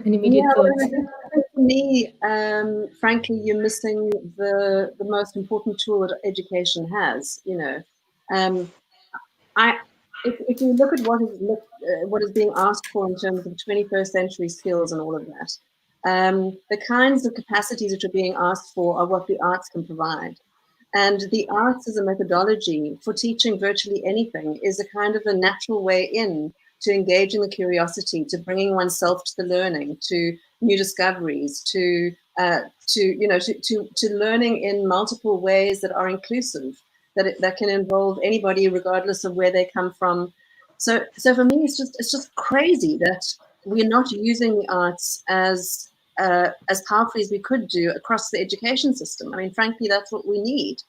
S4: immediate thought?
S6: I think for me, frankly, you're missing the most important tool that education has. You know, if you look at what is being asked for in terms of 21st century skills and all of that, the kinds of capacities that are being asked for are what the arts can provide. And the arts as a methodology for teaching virtually anything is a kind of a natural way in to engaging the curiosity, to bringing oneself to the learning, to new discoveries, to learning in multiple ways that are inclusive, that can involve anybody regardless of where they come from. So for me, it's just crazy that we're not using the arts as powerfully as we could do across the education system. I mean, frankly, that's what we need.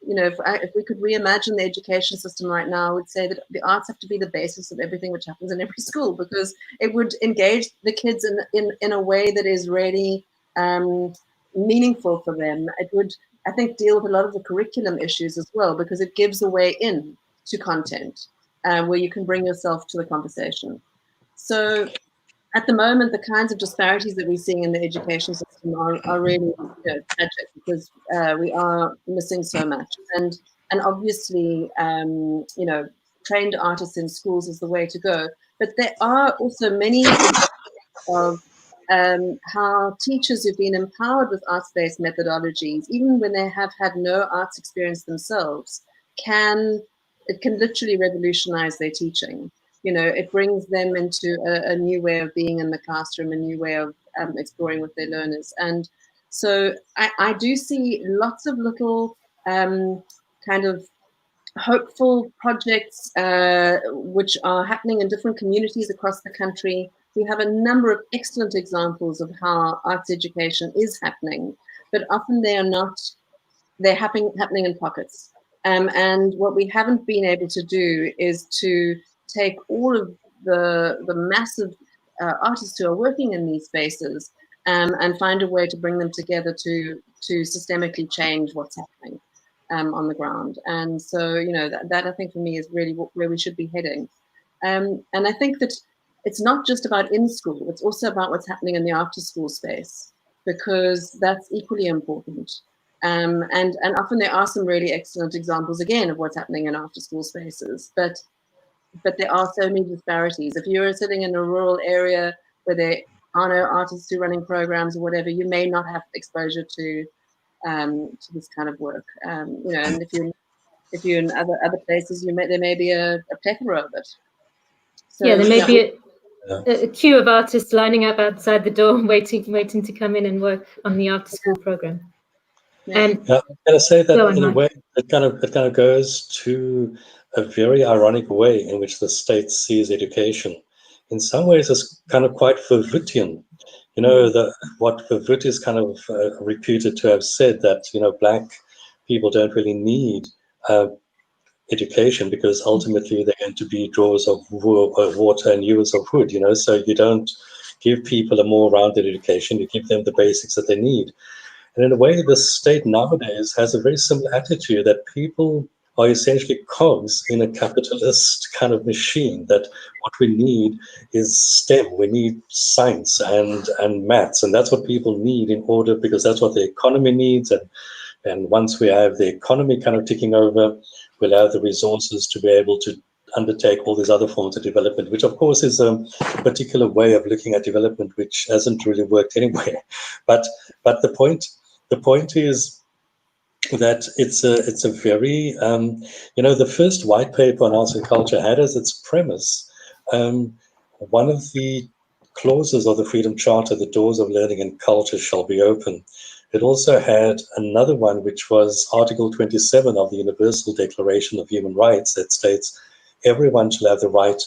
S6: You know, if we could reimagine the education system right now, I would say that the arts have to be the basis of everything which happens in every school, because it would engage the kids in a way that is really meaningful for them. It would, I think, deal with a lot of the curriculum issues as well, because it gives a way in to content where you can bring yourself to the conversation. So at the moment, the kinds of disparities that we're seeing in the education system are really tragic, because we are missing so much. And obviously, trained artists in schools is the way to go. But there are also many of how teachers who've been empowered with arts-based methodologies, even when they have had no arts experience themselves, it can literally revolutionize their teaching. You know, it brings them into a new way of being in the classroom, a new way of exploring with their learners. And so I do see lots of little kind of hopeful projects which are happening in different communities across the country. We have a number of excellent examples of how arts education is happening, but often they are not, they're happening in pockets. And what we haven't been able to do is to take all of the massive artists who are working in these spaces and find a way to bring them together to systemically change what's happening on the ground. And so, you know, that I think for me is really where we should be heading. And I think that it's not just about in school, it's also about what's happening in the after school space, because that's equally important. And often there are some really excellent examples, again, of what's happening in after school spaces, but there are so many disparities. If you're sitting in a rural area where there are no artists who are running programs or whatever, you may not have exposure to this kind of work. You know, and if you're in other places, there may be a plethora of it. So,
S4: yeah, there may be a queue of artists lining up outside the door, waiting to come in and work on the after-school program.
S6: Yeah.
S8: Yeah, I'm going to say that
S4: Go on,
S8: in a
S4: Mike.
S8: way, it kind of goes to a very ironic way in which the state sees education. In some ways, it's kind of quite Verwittian. You know, what Verwitt is kind of reputed to have said, that, you know, black people don't really need education because ultimately they're going to be drawers of water and hewers of wood, you know, so you don't give people a more rounded education, you give them the basics that they need. And in a way, the state nowadays has a very similar attitude, that people are essentially cogs in a capitalist kind of machine, that what we need is STEM, we need science and maths, and that's what people need in order, because that's what the economy needs. And once we have the economy kind of ticking over, we'll have the resources to be able to undertake all these other forms of development, which of course is a particular way of looking at development, which hasn't really worked anyway. But the point is that it's a very, you know, the first white paper on arts and culture had as its premise one of the clauses of the Freedom Charter: the doors of learning and culture shall be open. It also had another one, which was Article 27 of the Universal Declaration of Human Rights, that states everyone shall have the right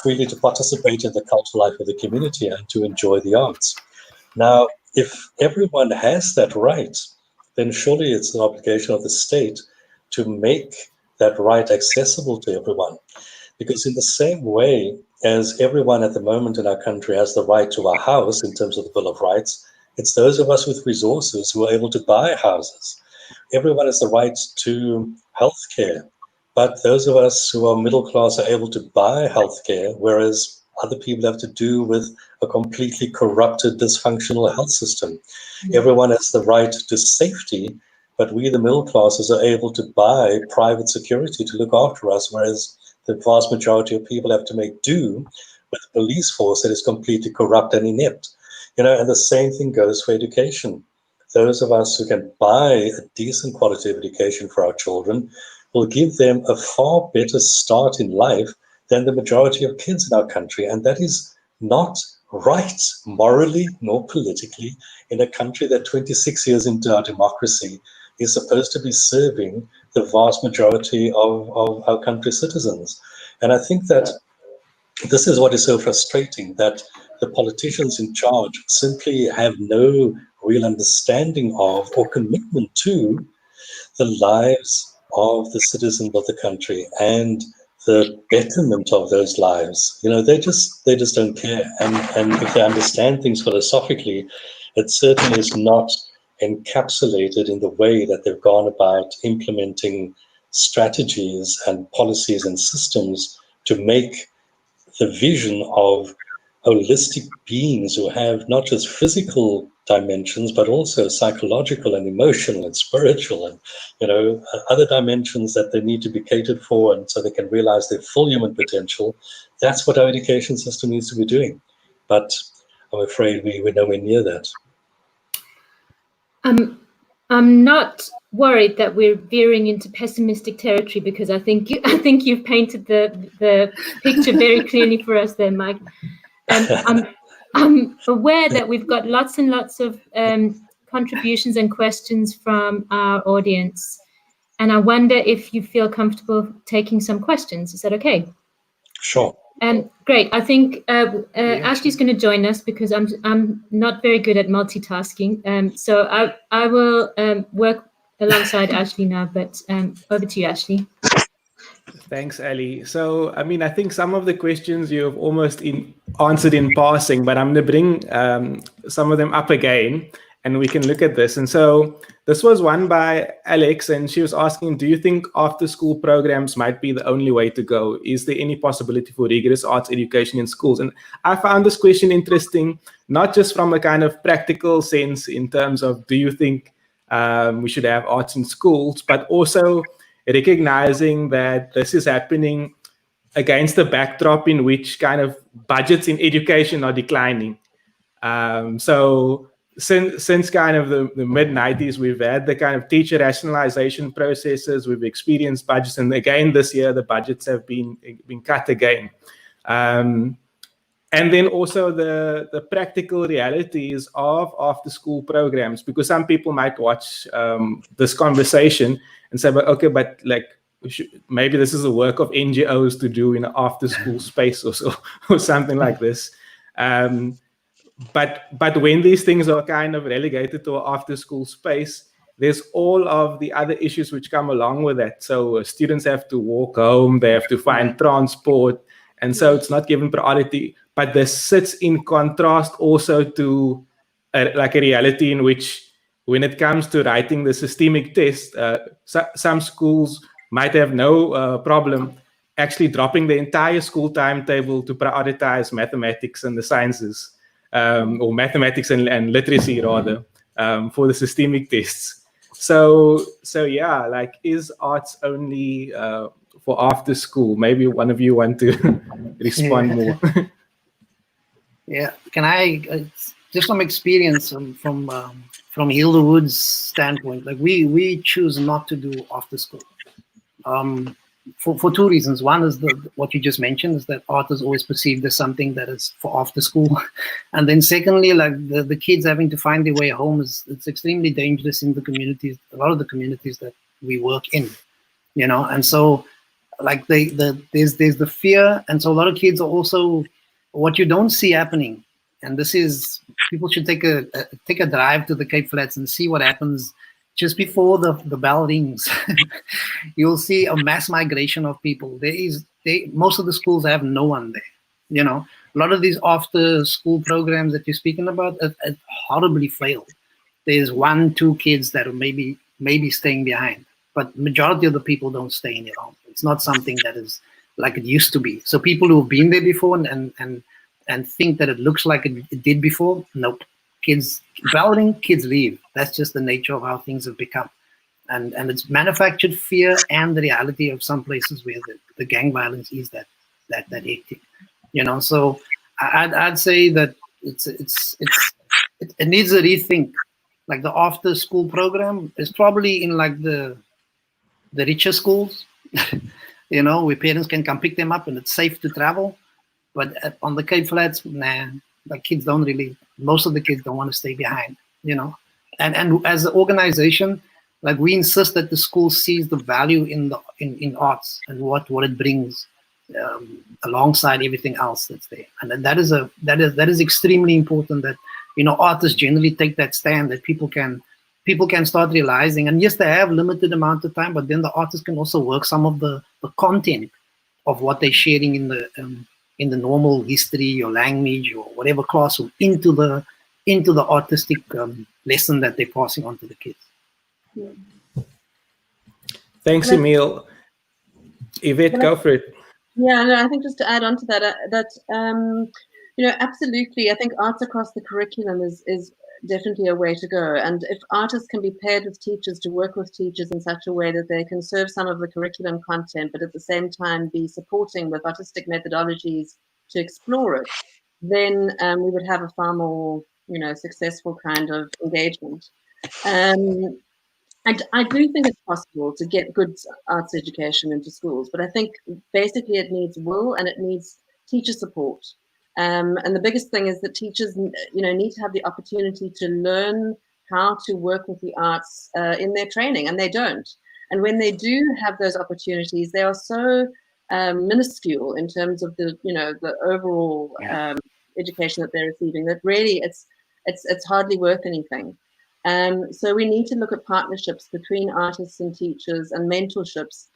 S8: freely to participate in the cultural life of the community and to enjoy the arts. Now, if everyone has that right, then surely it's an obligation of the state to make that right accessible to everyone. Because in the same way as everyone at the moment in our country has the right to a house in terms of the Bill of Rights, it's those of us with resources who are able to buy houses. Everyone has the right to healthcare, but those of us who are middle class are able to buy healthcare, whereas other people have to do with a completely corrupted, dysfunctional health system. Everyone has the right to safety, but we, the middle classes, are able to buy private security to look after us, whereas the vast majority of people have to make do with a police force that is completely corrupt and inept. You know, and the same thing goes for education. Those of us who can buy a decent quality of education for our children will give them a far better start in life than the majority of kids in our country. And that is not right morally nor politically in a country that 26 years into our democracy is supposed to be serving the vast majority of our country's citizens. And I think that this is what is so frustrating, that the politicians in charge simply have no real understanding of or commitment to the lives of the citizens of the country and the betterment of those lives. You know, they just don't care. And if they understand things philosophically, it certainly is not encapsulated in the way that they've gone about implementing strategies and policies and systems to make the vision of holistic beings who have not just physical dimensions, but also psychological and emotional and spiritual and, you know, other dimensions that they need to be catered for, and so they can realize their full human potential. That's what our education system needs to be doing. But I'm afraid we're nowhere near that.
S4: I'm not worried that we're veering into pessimistic territory, because I think you've painted the picture very clearly for us there, Mike. I'm aware that we've got lots and lots of contributions and questions from our audience, and I wonder if you feel comfortable taking some questions. Is that okay?
S8: Sure.
S4: Great. I think Ashley's going to join us, because I'm not very good at multitasking. So I will work alongside Ashley now. But over to you, Ashley.
S5: Thanks, Ali. So, I mean, I think some of the questions you have almost answered in passing, but I'm going to bring some of them up again, and we can look at this. And so this was one by Alex, and she was asking, do you think after-school programs might be the only way to go? Is there any possibility for rigorous arts education in schools? And I found this question interesting, not just from a kind of practical sense in terms of, do you think we should have arts in schools, but also recognizing that this is happening against the backdrop in which kind of budgets in education are declining. So since kind of the mid-90s, we've had the kind of teacher rationalization processes, we've experienced budgets, and again this year the budgets have been cut again. And then also the practical realities of after-school programs, because some people might watch this conversation and say, but like, maybe this is the work of NGOs to do in an after-school space or so, or something like this. But when these things are kind of relegated to an after-school space, there's all of the other issues which come along with that. So students have to walk home, they have to find transport, and so it's not given priority. But this sits in contrast also to like a reality in which, when it comes to writing the systemic test, some schools might have no problem actually dropping the entire school timetable to prioritize mathematics and the sciences, or mathematics and literacy rather, for the systemic tests. So yeah, like, is arts only for after school? Maybe one of you want to respond more.
S7: Yeah, can I just from experience from Hildewood's standpoint, like we choose not to do after school for two reasons. One is what you just mentioned, is that art is always perceived as something that is for after school, and then secondly, like the kids having to find their way home it's extremely dangerous in the communities, a lot of the communities that we work in, you know, and so like there's the fear, and so a lot of kids are also, what you don't see happening, and this is, people should take a drive to the Cape Flats and see what happens just before the bell rings. You'll see a mass migration of people. Most of the schools have no one there. You know, a lot of these after school programs that you're speaking about have horribly failed. There's 1-2 kids that are maybe staying behind, but majority of the people don't stay in your home. It's not something that is like it used to be. So people who've been there before and think that it looks like it did before, nope. Kids rebelling, kids leave. That's just the nature of how things have become. And it's manufactured fear and the reality of some places where the gang violence is that hectic. You know, so I'd say that it needs a rethink. Like the after school program is probably in like the richer schools, you know, where parents can come pick them up and it's safe to travel. But on the Cape Flats, nah, like kids don't really, most of the kids don't want to stay behind, you know. And as an organization, like we insist that the school sees the value in arts and what it brings alongside everything else that's there. And that is extremely important, that, you know, artists generally take that stand, that people can start realizing, and yes, they have limited amount of time, but then the artists can also work some of the content of what they're sharing in the normal history or language or whatever classroom into the artistic lesson that they're passing on to the kids.
S6: Yeah.
S5: Thanks, Emile. Yvette, go for it.
S6: Yeah, no, I think just to add on to that, you know, absolutely, I think arts across the curriculum is definitely a way to go. And if artists can be paired with teachers to work with teachers in such a way that they can serve some of the curriculum content, but at the same time be supporting with artistic methodologies to explore it, then we would have a far more, you know, successful kind of engagement. And I do think it's possible to get good arts education into schools, but I think basically it needs will and it needs teacher support. And the biggest thing is that teachers, you know, need to have the opportunity to learn how to work with the arts in their training, and they don't. And when they do have those opportunities, they are so minuscule in terms of the, you know, the overall education that they're receiving, that really it's hardly worth anything. So we need to look at partnerships between artists and teachers and mentorships.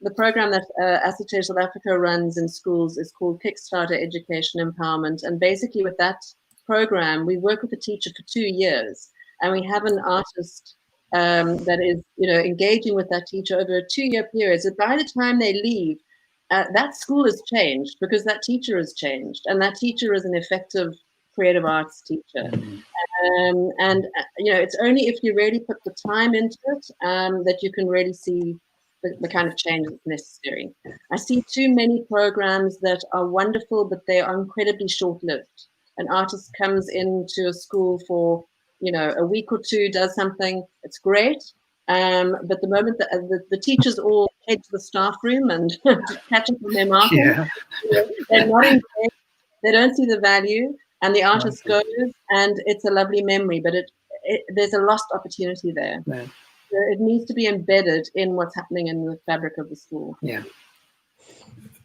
S6: The program that Acetate South Africa runs in schools is called Kickstarter Education Empowerment. And basically with that program, we work with a teacher for 2 years, and we have an artist that is, you know, engaging with that teacher over a 2-year period. So by the time they leave, that school has changed because that teacher has changed, and that teacher is an effective creative arts teacher. And you know, it's only if you really put the time into it that you can really see the kind of change that's necessary. I see too many programs that are wonderful, but they are incredibly short-lived. An artist comes into a school for, you know, a week or two, does something, it's great, but the moment that the teachers all head to the staff room and catch up on their marking, they're not engaged They don't see the value, and the artist goes, and it's a lovely memory, but there's a lost opportunity there.
S7: Yeah.
S6: So it needs to be embedded in what's happening in the fabric of the school.
S7: Yeah.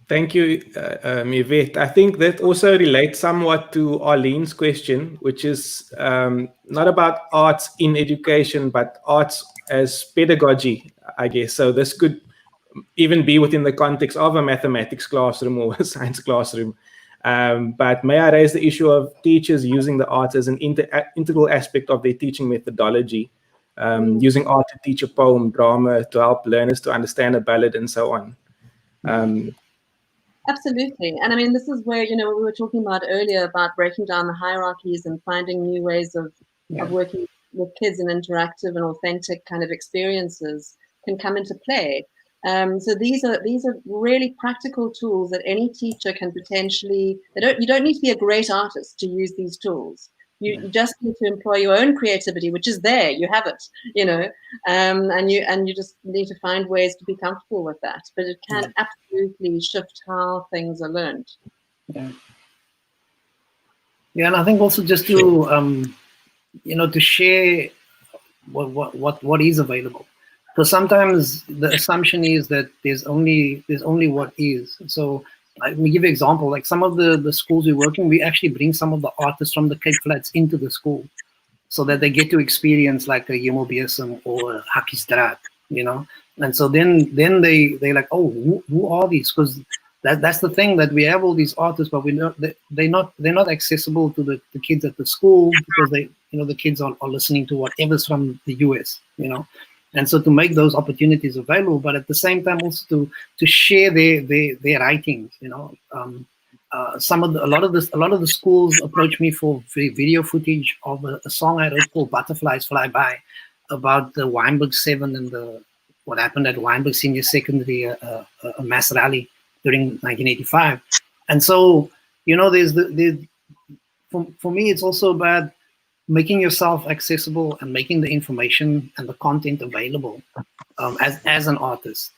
S5: Thank you, Yvette. I think that also relates somewhat to Arlene's question, which is not about arts in education, but arts as pedagogy, I guess. So this could even be within the context of a mathematics classroom or a science classroom. But may I raise the issue of teachers using the arts as an integral aspect of their teaching methodology, using art to teach a poem, drama, to help learners to understand a ballad and so on.
S6: Absolutely. And I mean, this is where, we were talking about earlier about breaking down the hierarchies and finding new ways of working with kids in interactive and authentic kind of experiences can come into play. So these are really practical tools that any teacher can potentially, you don't need to be a great artist to use these tools. You just need to employ your own creativity, which is there. You have it, and you just need to find ways to be comfortable with that. But it can absolutely shift how things are learned.
S7: Yeah, and I think also just to to share what is available. So sometimes the assumption is that there's only what is. So let me give you an example. Like some of the schools we're working, we actually bring some of the artists from the Cape Flats into the school, so that they get to experience like a Emile or a Hakkie Straat, And so then they're like, oh, who are these? Because that's the thing, that we have all these artists, but they're not accessible to the kids at the school, because the kids are listening to whatever's from the US, And so to make those opportunities available, but at the same time also to share their writings, a lot of the schools approach me for video footage of a song I wrote called Butterflies Fly By, about the Wynberg 7 and what happened at Wynberg Senior Secondary, a mass rally during 1985. And so, for me, it's also about making yourself accessible and making the information and the content available as an artist.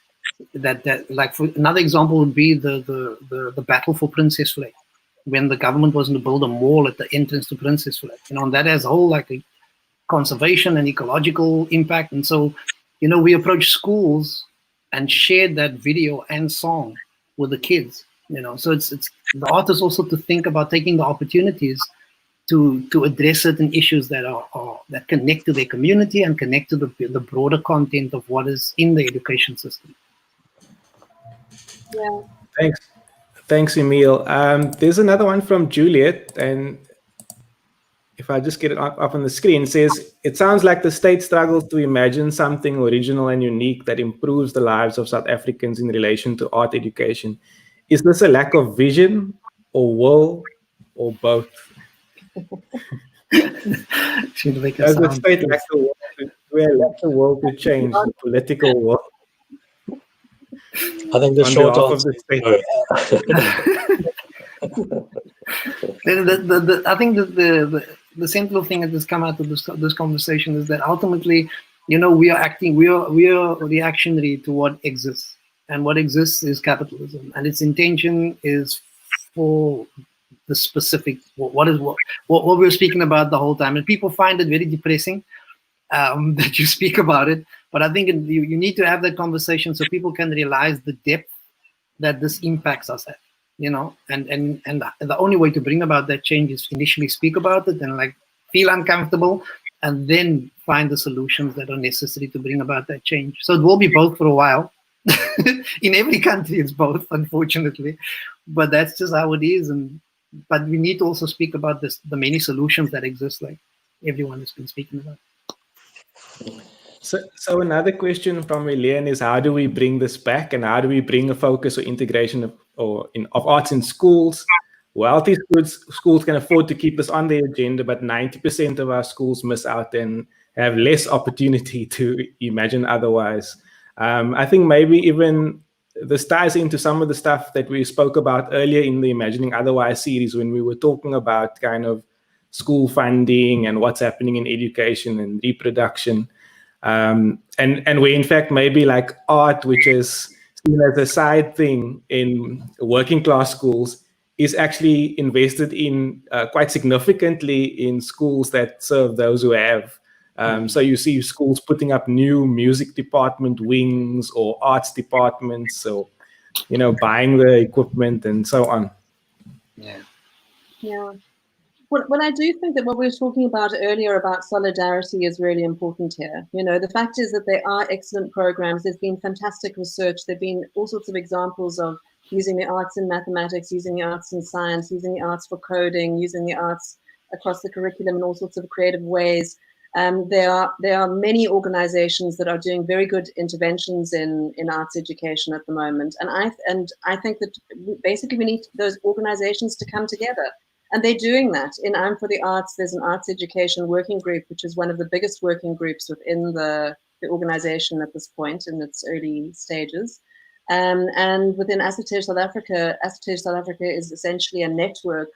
S7: That like, for another example would be the battle for Princess Flag, when the government was going to build a mall at the entrance to Princess Flag, and that has a whole like a conservation and ecological impact. And so, we approach schools and shared that video and song with the kids. So it's the artists also to think about taking the opportunities to address certain issues that that connect to their community and connect to the broader content of what is in the education system.
S6: Yeah.
S5: Thanks, Emile. There's another one from Juliet, and if I just get it up on the screen, it says, it sounds like the state struggles to imagine something original and unique that improves the lives of South Africans in relation to art education. Is this a lack of vision or will or both? Does the state lack the will to change the political will?
S9: I think the short answer is
S7: no. I think that the central thing that has come out of this conversation is that ultimately, we are reactionary to what exists, and what exists is capitalism, and its intention is for the specific what we're speaking about the whole time, and people find it very depressing that you speak about it. But I think you need to have that conversation so people can realize the depth that this impacts us at, and the only way to bring about that change is initially speak about it and like feel uncomfortable, and then find the solutions that are necessary to bring about that change. So it will be both for a while. In every country it's both, unfortunately, but that's just how it is. But we need to also speak about the many solutions that exist, like everyone has been speaking about.
S5: So another question from Eliane is, how do we bring this back, and how do we bring a focus or integration of arts in schools? Wealthy schools can afford to keep this on their agenda, but 90% of our schools miss out and have less opportunity to imagine otherwise. I think maybe even this ties into some of the stuff that we spoke about earlier in the Imagining Otherwise series, when we were talking about kind of school funding and what's happening in education and reproduction. And where in fact maybe like art, which is seen as a side thing in working class schools, is actually invested in quite significantly in schools that serve those who have. So you see schools putting up new music department wings or arts departments, or buying the equipment and so on.
S6: Yeah. Well, I do think that what we were talking about earlier about solidarity is really important here. The fact is that there are excellent programs. There's been fantastic research. There've been all sorts of examples of using the arts in mathematics, using the arts in science, using the arts for coding, using the arts across the curriculum in all sorts of creative ways. There are many organizations that are doing very good interventions in arts education at the moment. And I think that basically we need those organizations to come together. And they're doing that. In I'm for the Arts, there's an arts education working group, which is one of the biggest working groups within the organization at this point in its early stages. And within Assetage South Africa is essentially a network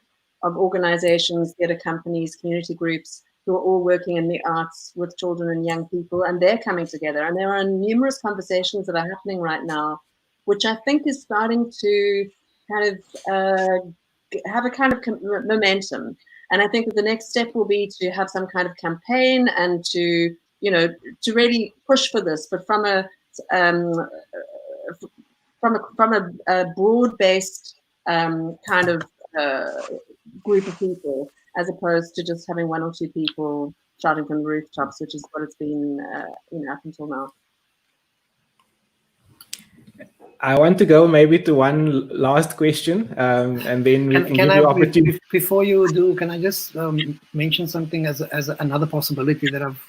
S6: of organizations, theatre companies, community groups who are all working in the arts with children and young people, and they're coming together. And there are numerous conversations that are happening right now, which I think is starting to kind of have a kind of momentum. And I think that the next step will be to have some kind of campaign and to really push for this, but from a broad-based kind of group of people, as opposed to just having one or two people shouting from the rooftops, which is what it's been up until now.
S5: I want to go maybe to one last question, and then we can give you opportunity.
S7: Before you do, can I just mention something as another possibility that I've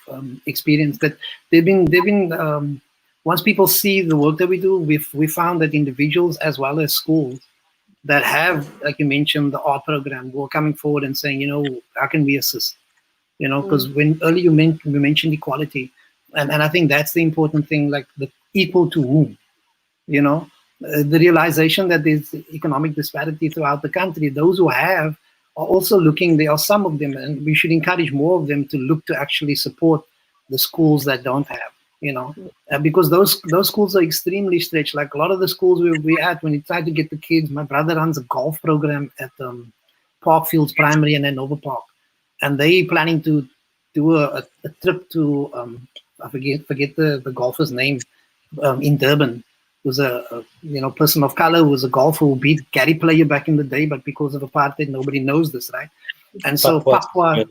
S7: experienced? That they've been once people see the work that we do, we found that individuals as well as schools that have, like you mentioned, the art program, were coming forward and saying, how can we assist? Because when earlier we mentioned equality, and I think that's the important thing, like the equal to whom. The realization that there's economic disparity throughout the country. Those who have are also looking, there are some of them, and we should encourage more of them to look to actually support the schools that don't have, because those schools are extremely stretched. Like a lot of the schools we're at, when you try to get the kids, my brother runs a golf program at Parkfields Primary and then Nova Park, and they planning to do a trip to, I forget the golfer's name, in Durban. Was a person of color who was a golfer who beat Gary Player back in the day, but because of apartheid, nobody knows this, right? And so Papua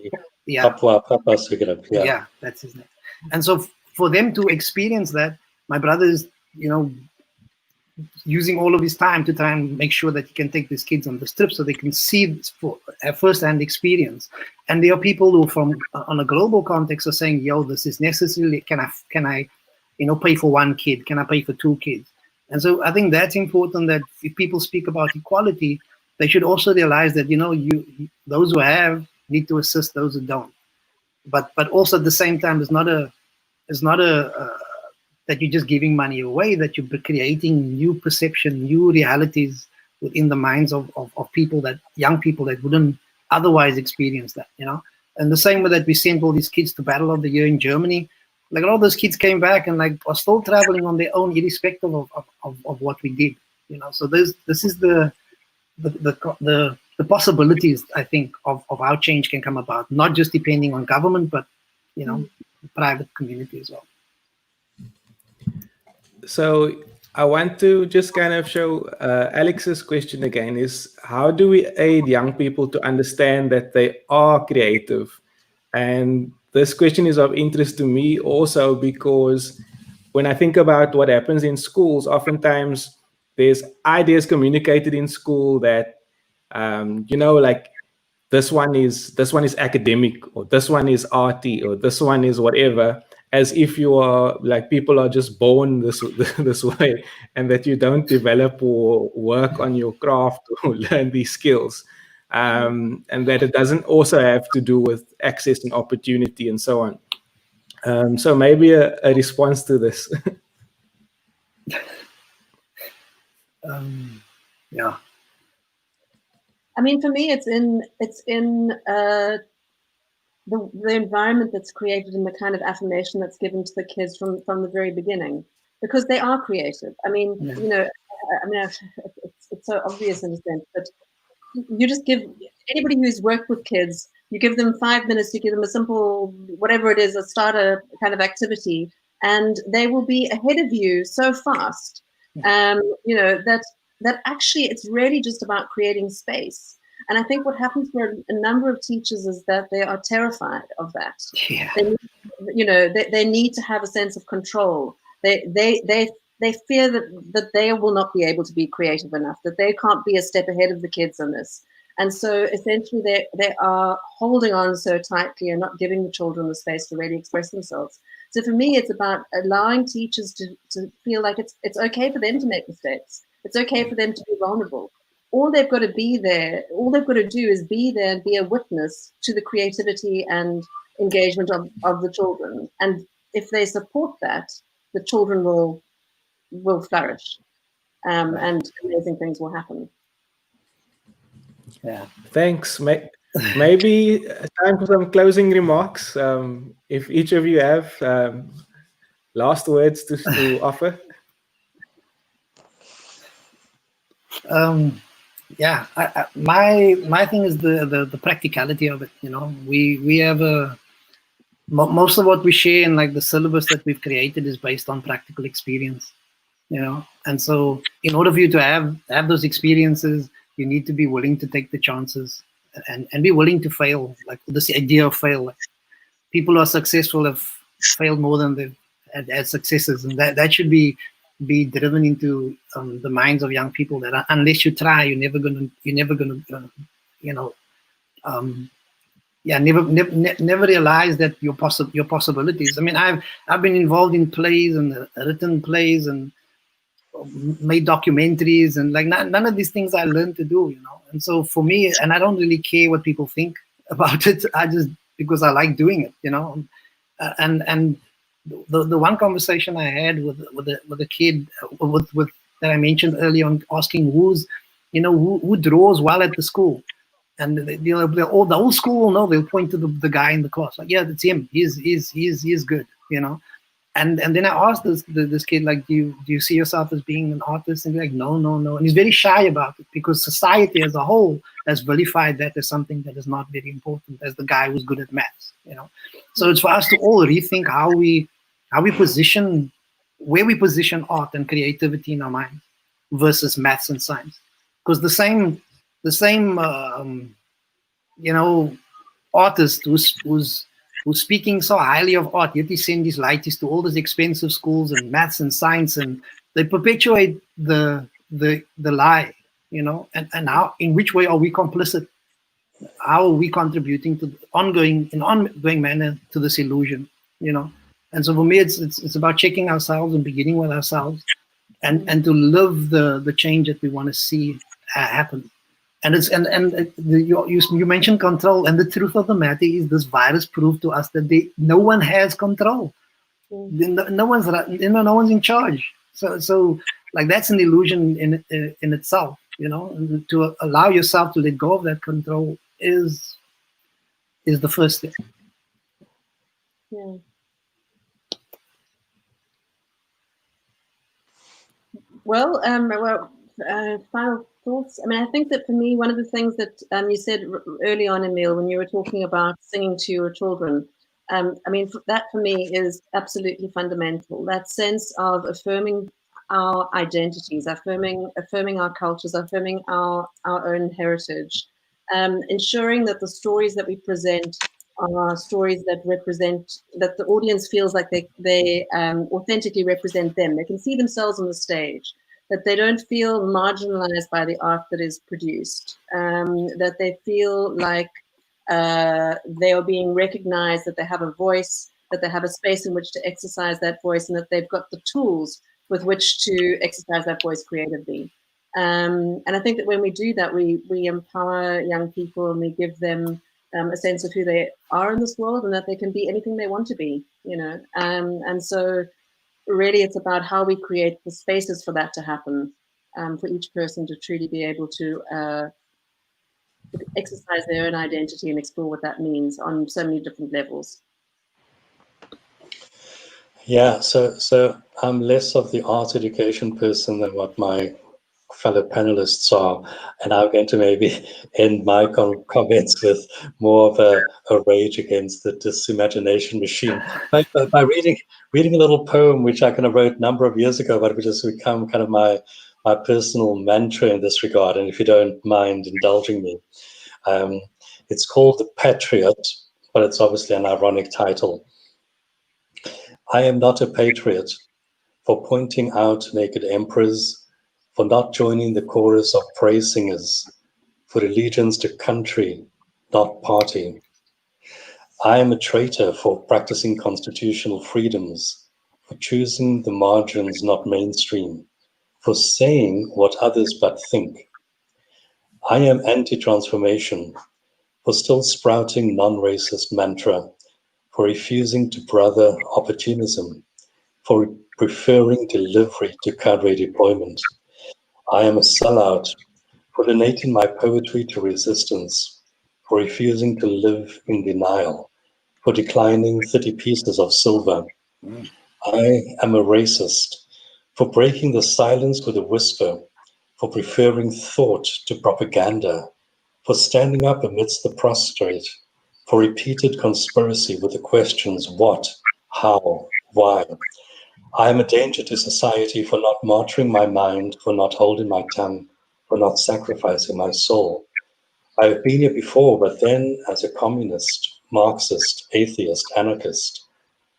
S7: Sugarab, yeah, that's his name. And so for them to experience that, my brother is, using all of his time to try and make sure that he can take these kids on this trip so they can see this a first-hand experience. And there are people who, from on a global context, are saying, "Yo, this is necessarily. Can I, pay for one kid? Can I pay for two kids?" And so I think that's important, that if people speak about equality, they should also realize that, those who have need to assist those who don't. But also at the same time, it's not a that you're just giving money away, that you're creating new perception, new realities within the minds of people, that young people that wouldn't otherwise experience that, And the same way that we sent all these kids to Battle of the Year in Germany, like all those kids came back and are still traveling on their own, irrespective of what we did, So this is the possibilities, I think, of how change can come about, not just depending on government, but the private community as well.
S5: So I want to just kind of show Alex's question again, is how do we aid young people to understand that they are creative? And this question is of interest to me also because when I think about what happens in schools, oftentimes there's ideas communicated in school that, like this one is academic, or this one is arty, or this one is whatever, as if you are like people are just born this way, and that you don't develop or work on your craft or learn these skills. And that it doesn't also have to do with access and opportunity and so on. So maybe a response to this.
S6: Yeah. I mean, for me, it's in the environment that's created and the kind of affirmation that's given to the kids from the very beginning, because they are creative. I mean, it's so obvious in a sense, but you just give anybody who's worked with kids, you give them 5 minutes, you give them a simple, whatever it is, a starter kind of activity, and they will be ahead of you so fast. You know, that actually it's really just about creating space. And I think what happens for a number of teachers is that they are terrified of that.
S7: Yeah.
S6: They need to have a sense of control. They fear that they will not be able to be creative enough, that they can't be a step ahead of the kids on this. And so essentially they are holding on so tightly and not giving the children the space to really express themselves. So for me, it's about allowing teachers to feel like it's okay for them to make mistakes. It's okay for them to be vulnerable. All they've got to be there, all they've got to do is be there and be a witness to the creativity and engagement of the children. And if they support that, the children will flourish, and amazing things will happen.
S7: Yeah.
S5: Thanks. Maybe time for some closing remarks. If each of you have last words to offer.
S7: Yeah, my thing is the practicality of it. You know, we have most of what we share in like the syllabus that we've created is based on practical experience. You know, and so in order for you to have those experiences, you need to be willing to take the chances and be willing to fail. Like this idea of fail, like people who are successful have failed more than they've had successes, and that should be driven into the minds of young people, that unless you try, you're never gonna never realize that your possibilities. I mean, I've been involved in plays and written plays and made documentaries, and like none of these things I learned to do, you know. And so for me, and I don't really care what people think about it, because I like doing it, you know. And the one conversation I had with a kid with that I mentioned earlier on, asking who draws well at the school, and the whole school will know. They'll point to the guy in the class, like, yeah, that's him. He's good, you know. And then I asked this kid, like, do you see yourself as being an artist? And he's like, no. And he's very shy about it, because society as a whole has vilified that as something that is not very important, as the guy who's good at maths, you know. So it's for us to all rethink how we position, where we position art and creativity in our minds versus maths and science, because the same artist who's speaking so highly of art, yet he sends these lighties to all these expensive schools and maths and science, and they perpetuate the lie, you know. And how, in which way are we complicit? How are we contributing to in ongoing manner to this illusion, you know? And so for me, it's about checking ourselves and beginning with ourselves, and to live the change that we want to see happen. And you mentioned control, and the truth of the matter is, this virus proved to us that no one has control. No one's in charge. So like, that's an illusion in itself, you know. And to allow yourself to let go of that control is the first step.
S6: Yeah. Well, final thoughts. I mean, I think that for me, one of the things that you said early on, Emile, when you were talking about singing to your children, I mean, that for me is absolutely fundamental. That sense of affirming our identities, affirming our cultures, affirming our own heritage, ensuring that the stories that we present are stories that represent, that the audience feels like they authentically represent them. They can see themselves on the stage, that they don't feel marginalized by the art that is produced, that they feel like they are being recognized, that they have a voice, that they have a space in which to exercise that voice, and that they've got the tools with which to exercise that voice creatively. And I think that when we do that, we empower young people, and we give them a sense of who they are in this world, and that they can be anything they want to be, you know. And so really it's about how we create the spaces for that to happen, for each person to truly be able to exercise their own identity and explore what that means on so many different levels.
S8: Yeah, so I'm less of the art education person than what my fellow panelists are. And I'm going to maybe end my comments with more of a rage against the disimagination machine by reading a little poem which I kind of wrote a number of years ago, but which has become kind of my personal mantra in this regard. And if you don't mind indulging me, it's called The Patriot, but it's obviously an ironic title. I am not a patriot for pointing out naked emperors, for not joining the chorus of praise singers, for allegiance to country, not party. I am a traitor for practicing constitutional freedoms, for choosing the margins, not mainstream, for saying what others but think. I am anti-transformation, for still sprouting non-racist mantra, for refusing to brother opportunism, for preferring delivery to cadre deployment. I am a sellout for donating my poetry to resistance, for refusing to live in denial, for declining 30 pieces of silver. I am a racist for breaking the silence with a whisper, for preferring thought to propaganda, for standing up amidst the prostrate, for repeated conspiracy with the questions what, how, why. I am a danger to society for not martyring my mind, for not holding my tongue, for not sacrificing my soul. I have been here before, but then as a communist, Marxist, atheist, anarchist.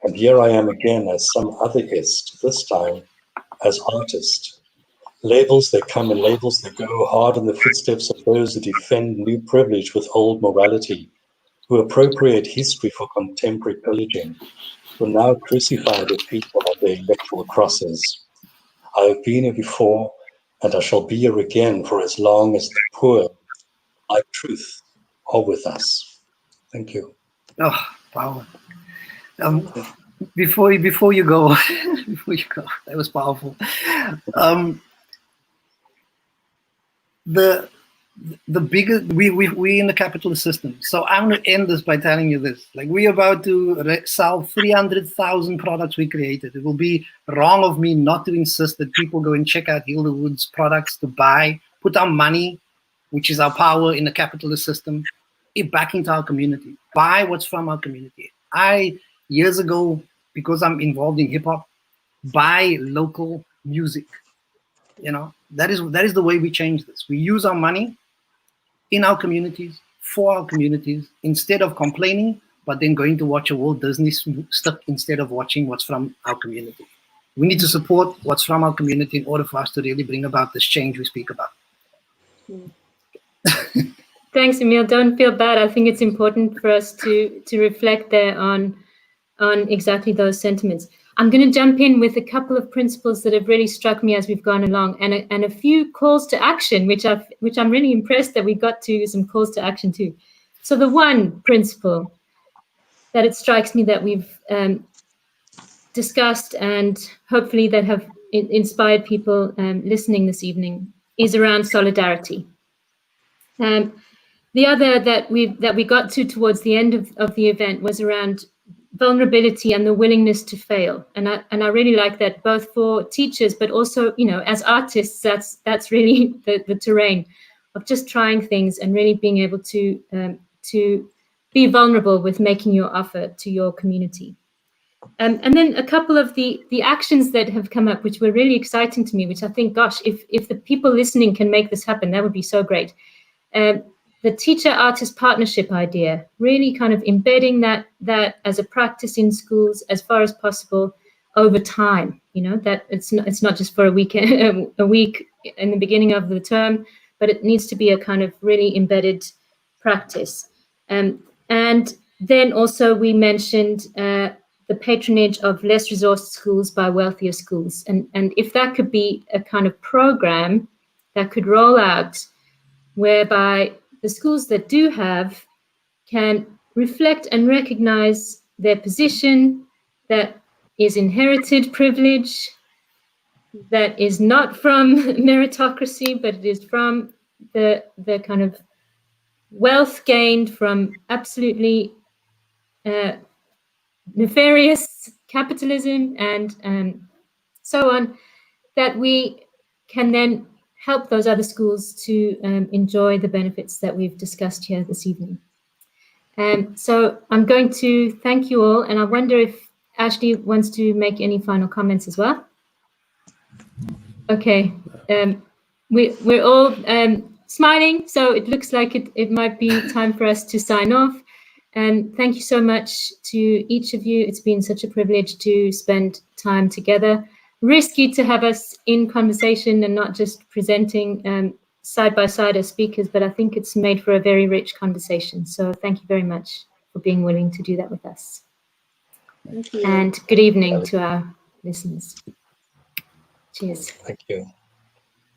S8: And here I am again as some other ist, this time as artist. Labels that come and labels that go hard in the footsteps of those who defend new privilege with old morality, who appropriate history for contemporary pillaging, who now crucify the people on their electoral crosses. I have been here before, and I shall be here again for as long as the poor, like truth, are with us. Thank you.
S7: Oh, wow. Before you go, that was powerful. The bigger we in the capitalist system. So I'm going to end this by telling you this: like, we're about to sell 300,000 products we created. It will be wrong of me not to insist that people go and check out Hilda Wood's products to buy, put our money, which is our power in the capitalist system, back into our community. Buy what's from our community. Years ago, because I'm involved in hip hop, buy local music. You know, that is the way we change this. We use our money in our communities, for our communities, instead of complaining, but then going to watch a Walt Disney stuff instead of watching what's from our community. We need to support what's from our community in order for us to really bring about this change we speak about.
S4: Thanks, Emile. Don't feel bad. I think it's important for us to reflect there on exactly those sentiments. I'm going to jump in with a couple of principles that have really struck me as we've gone along, and a few calls to action, which I'm really impressed that we got to some calls to action too. So the one principle that it strikes me that we've discussed and hopefully that have inspired people listening this evening is around solidarity. The other that we got to towards the end of the event was around vulnerability and the willingness to fail, and I really like that, both for teachers but also, you know, as artists. That's really the terrain of just trying things and really being able to be vulnerable with making your offer to your community. And then a couple of the actions that have come up, which were really exciting to me, which I think, gosh, if the people listening can make this happen, that would be so great. The teacher-artist partnership idea, really kind of embedding that as a practice in schools as far as possible over time. You know, that it's not just for a week in the beginning of the term, but it needs to be a kind of really embedded practice. And then also we mentioned the patronage of less resourced schools by wealthier schools, and if that could be a kind of program that could roll out, whereby the schools that do have can reflect and recognize their position, that is inherited privilege, that is not from meritocracy, but it is from the kind of wealth gained from absolutely nefarious capitalism and so on, that we can then help those other schools to enjoy the benefits that we've discussed here this evening. So I'm going to thank you all, and I wonder if Ashley wants to make any final comments as well. Okay, we're all smiling, so it looks like it might be time for us to sign off. And thank you so much to each of you. It's been such a privilege to spend time together. Risky to have us in conversation and not just presenting side by side as speakers, but I think it's made for a very rich conversation. So thank you very much for being willing to do that with us.
S6: Thank you.
S4: And good evening to our listeners. Cheers.
S9: Thank you.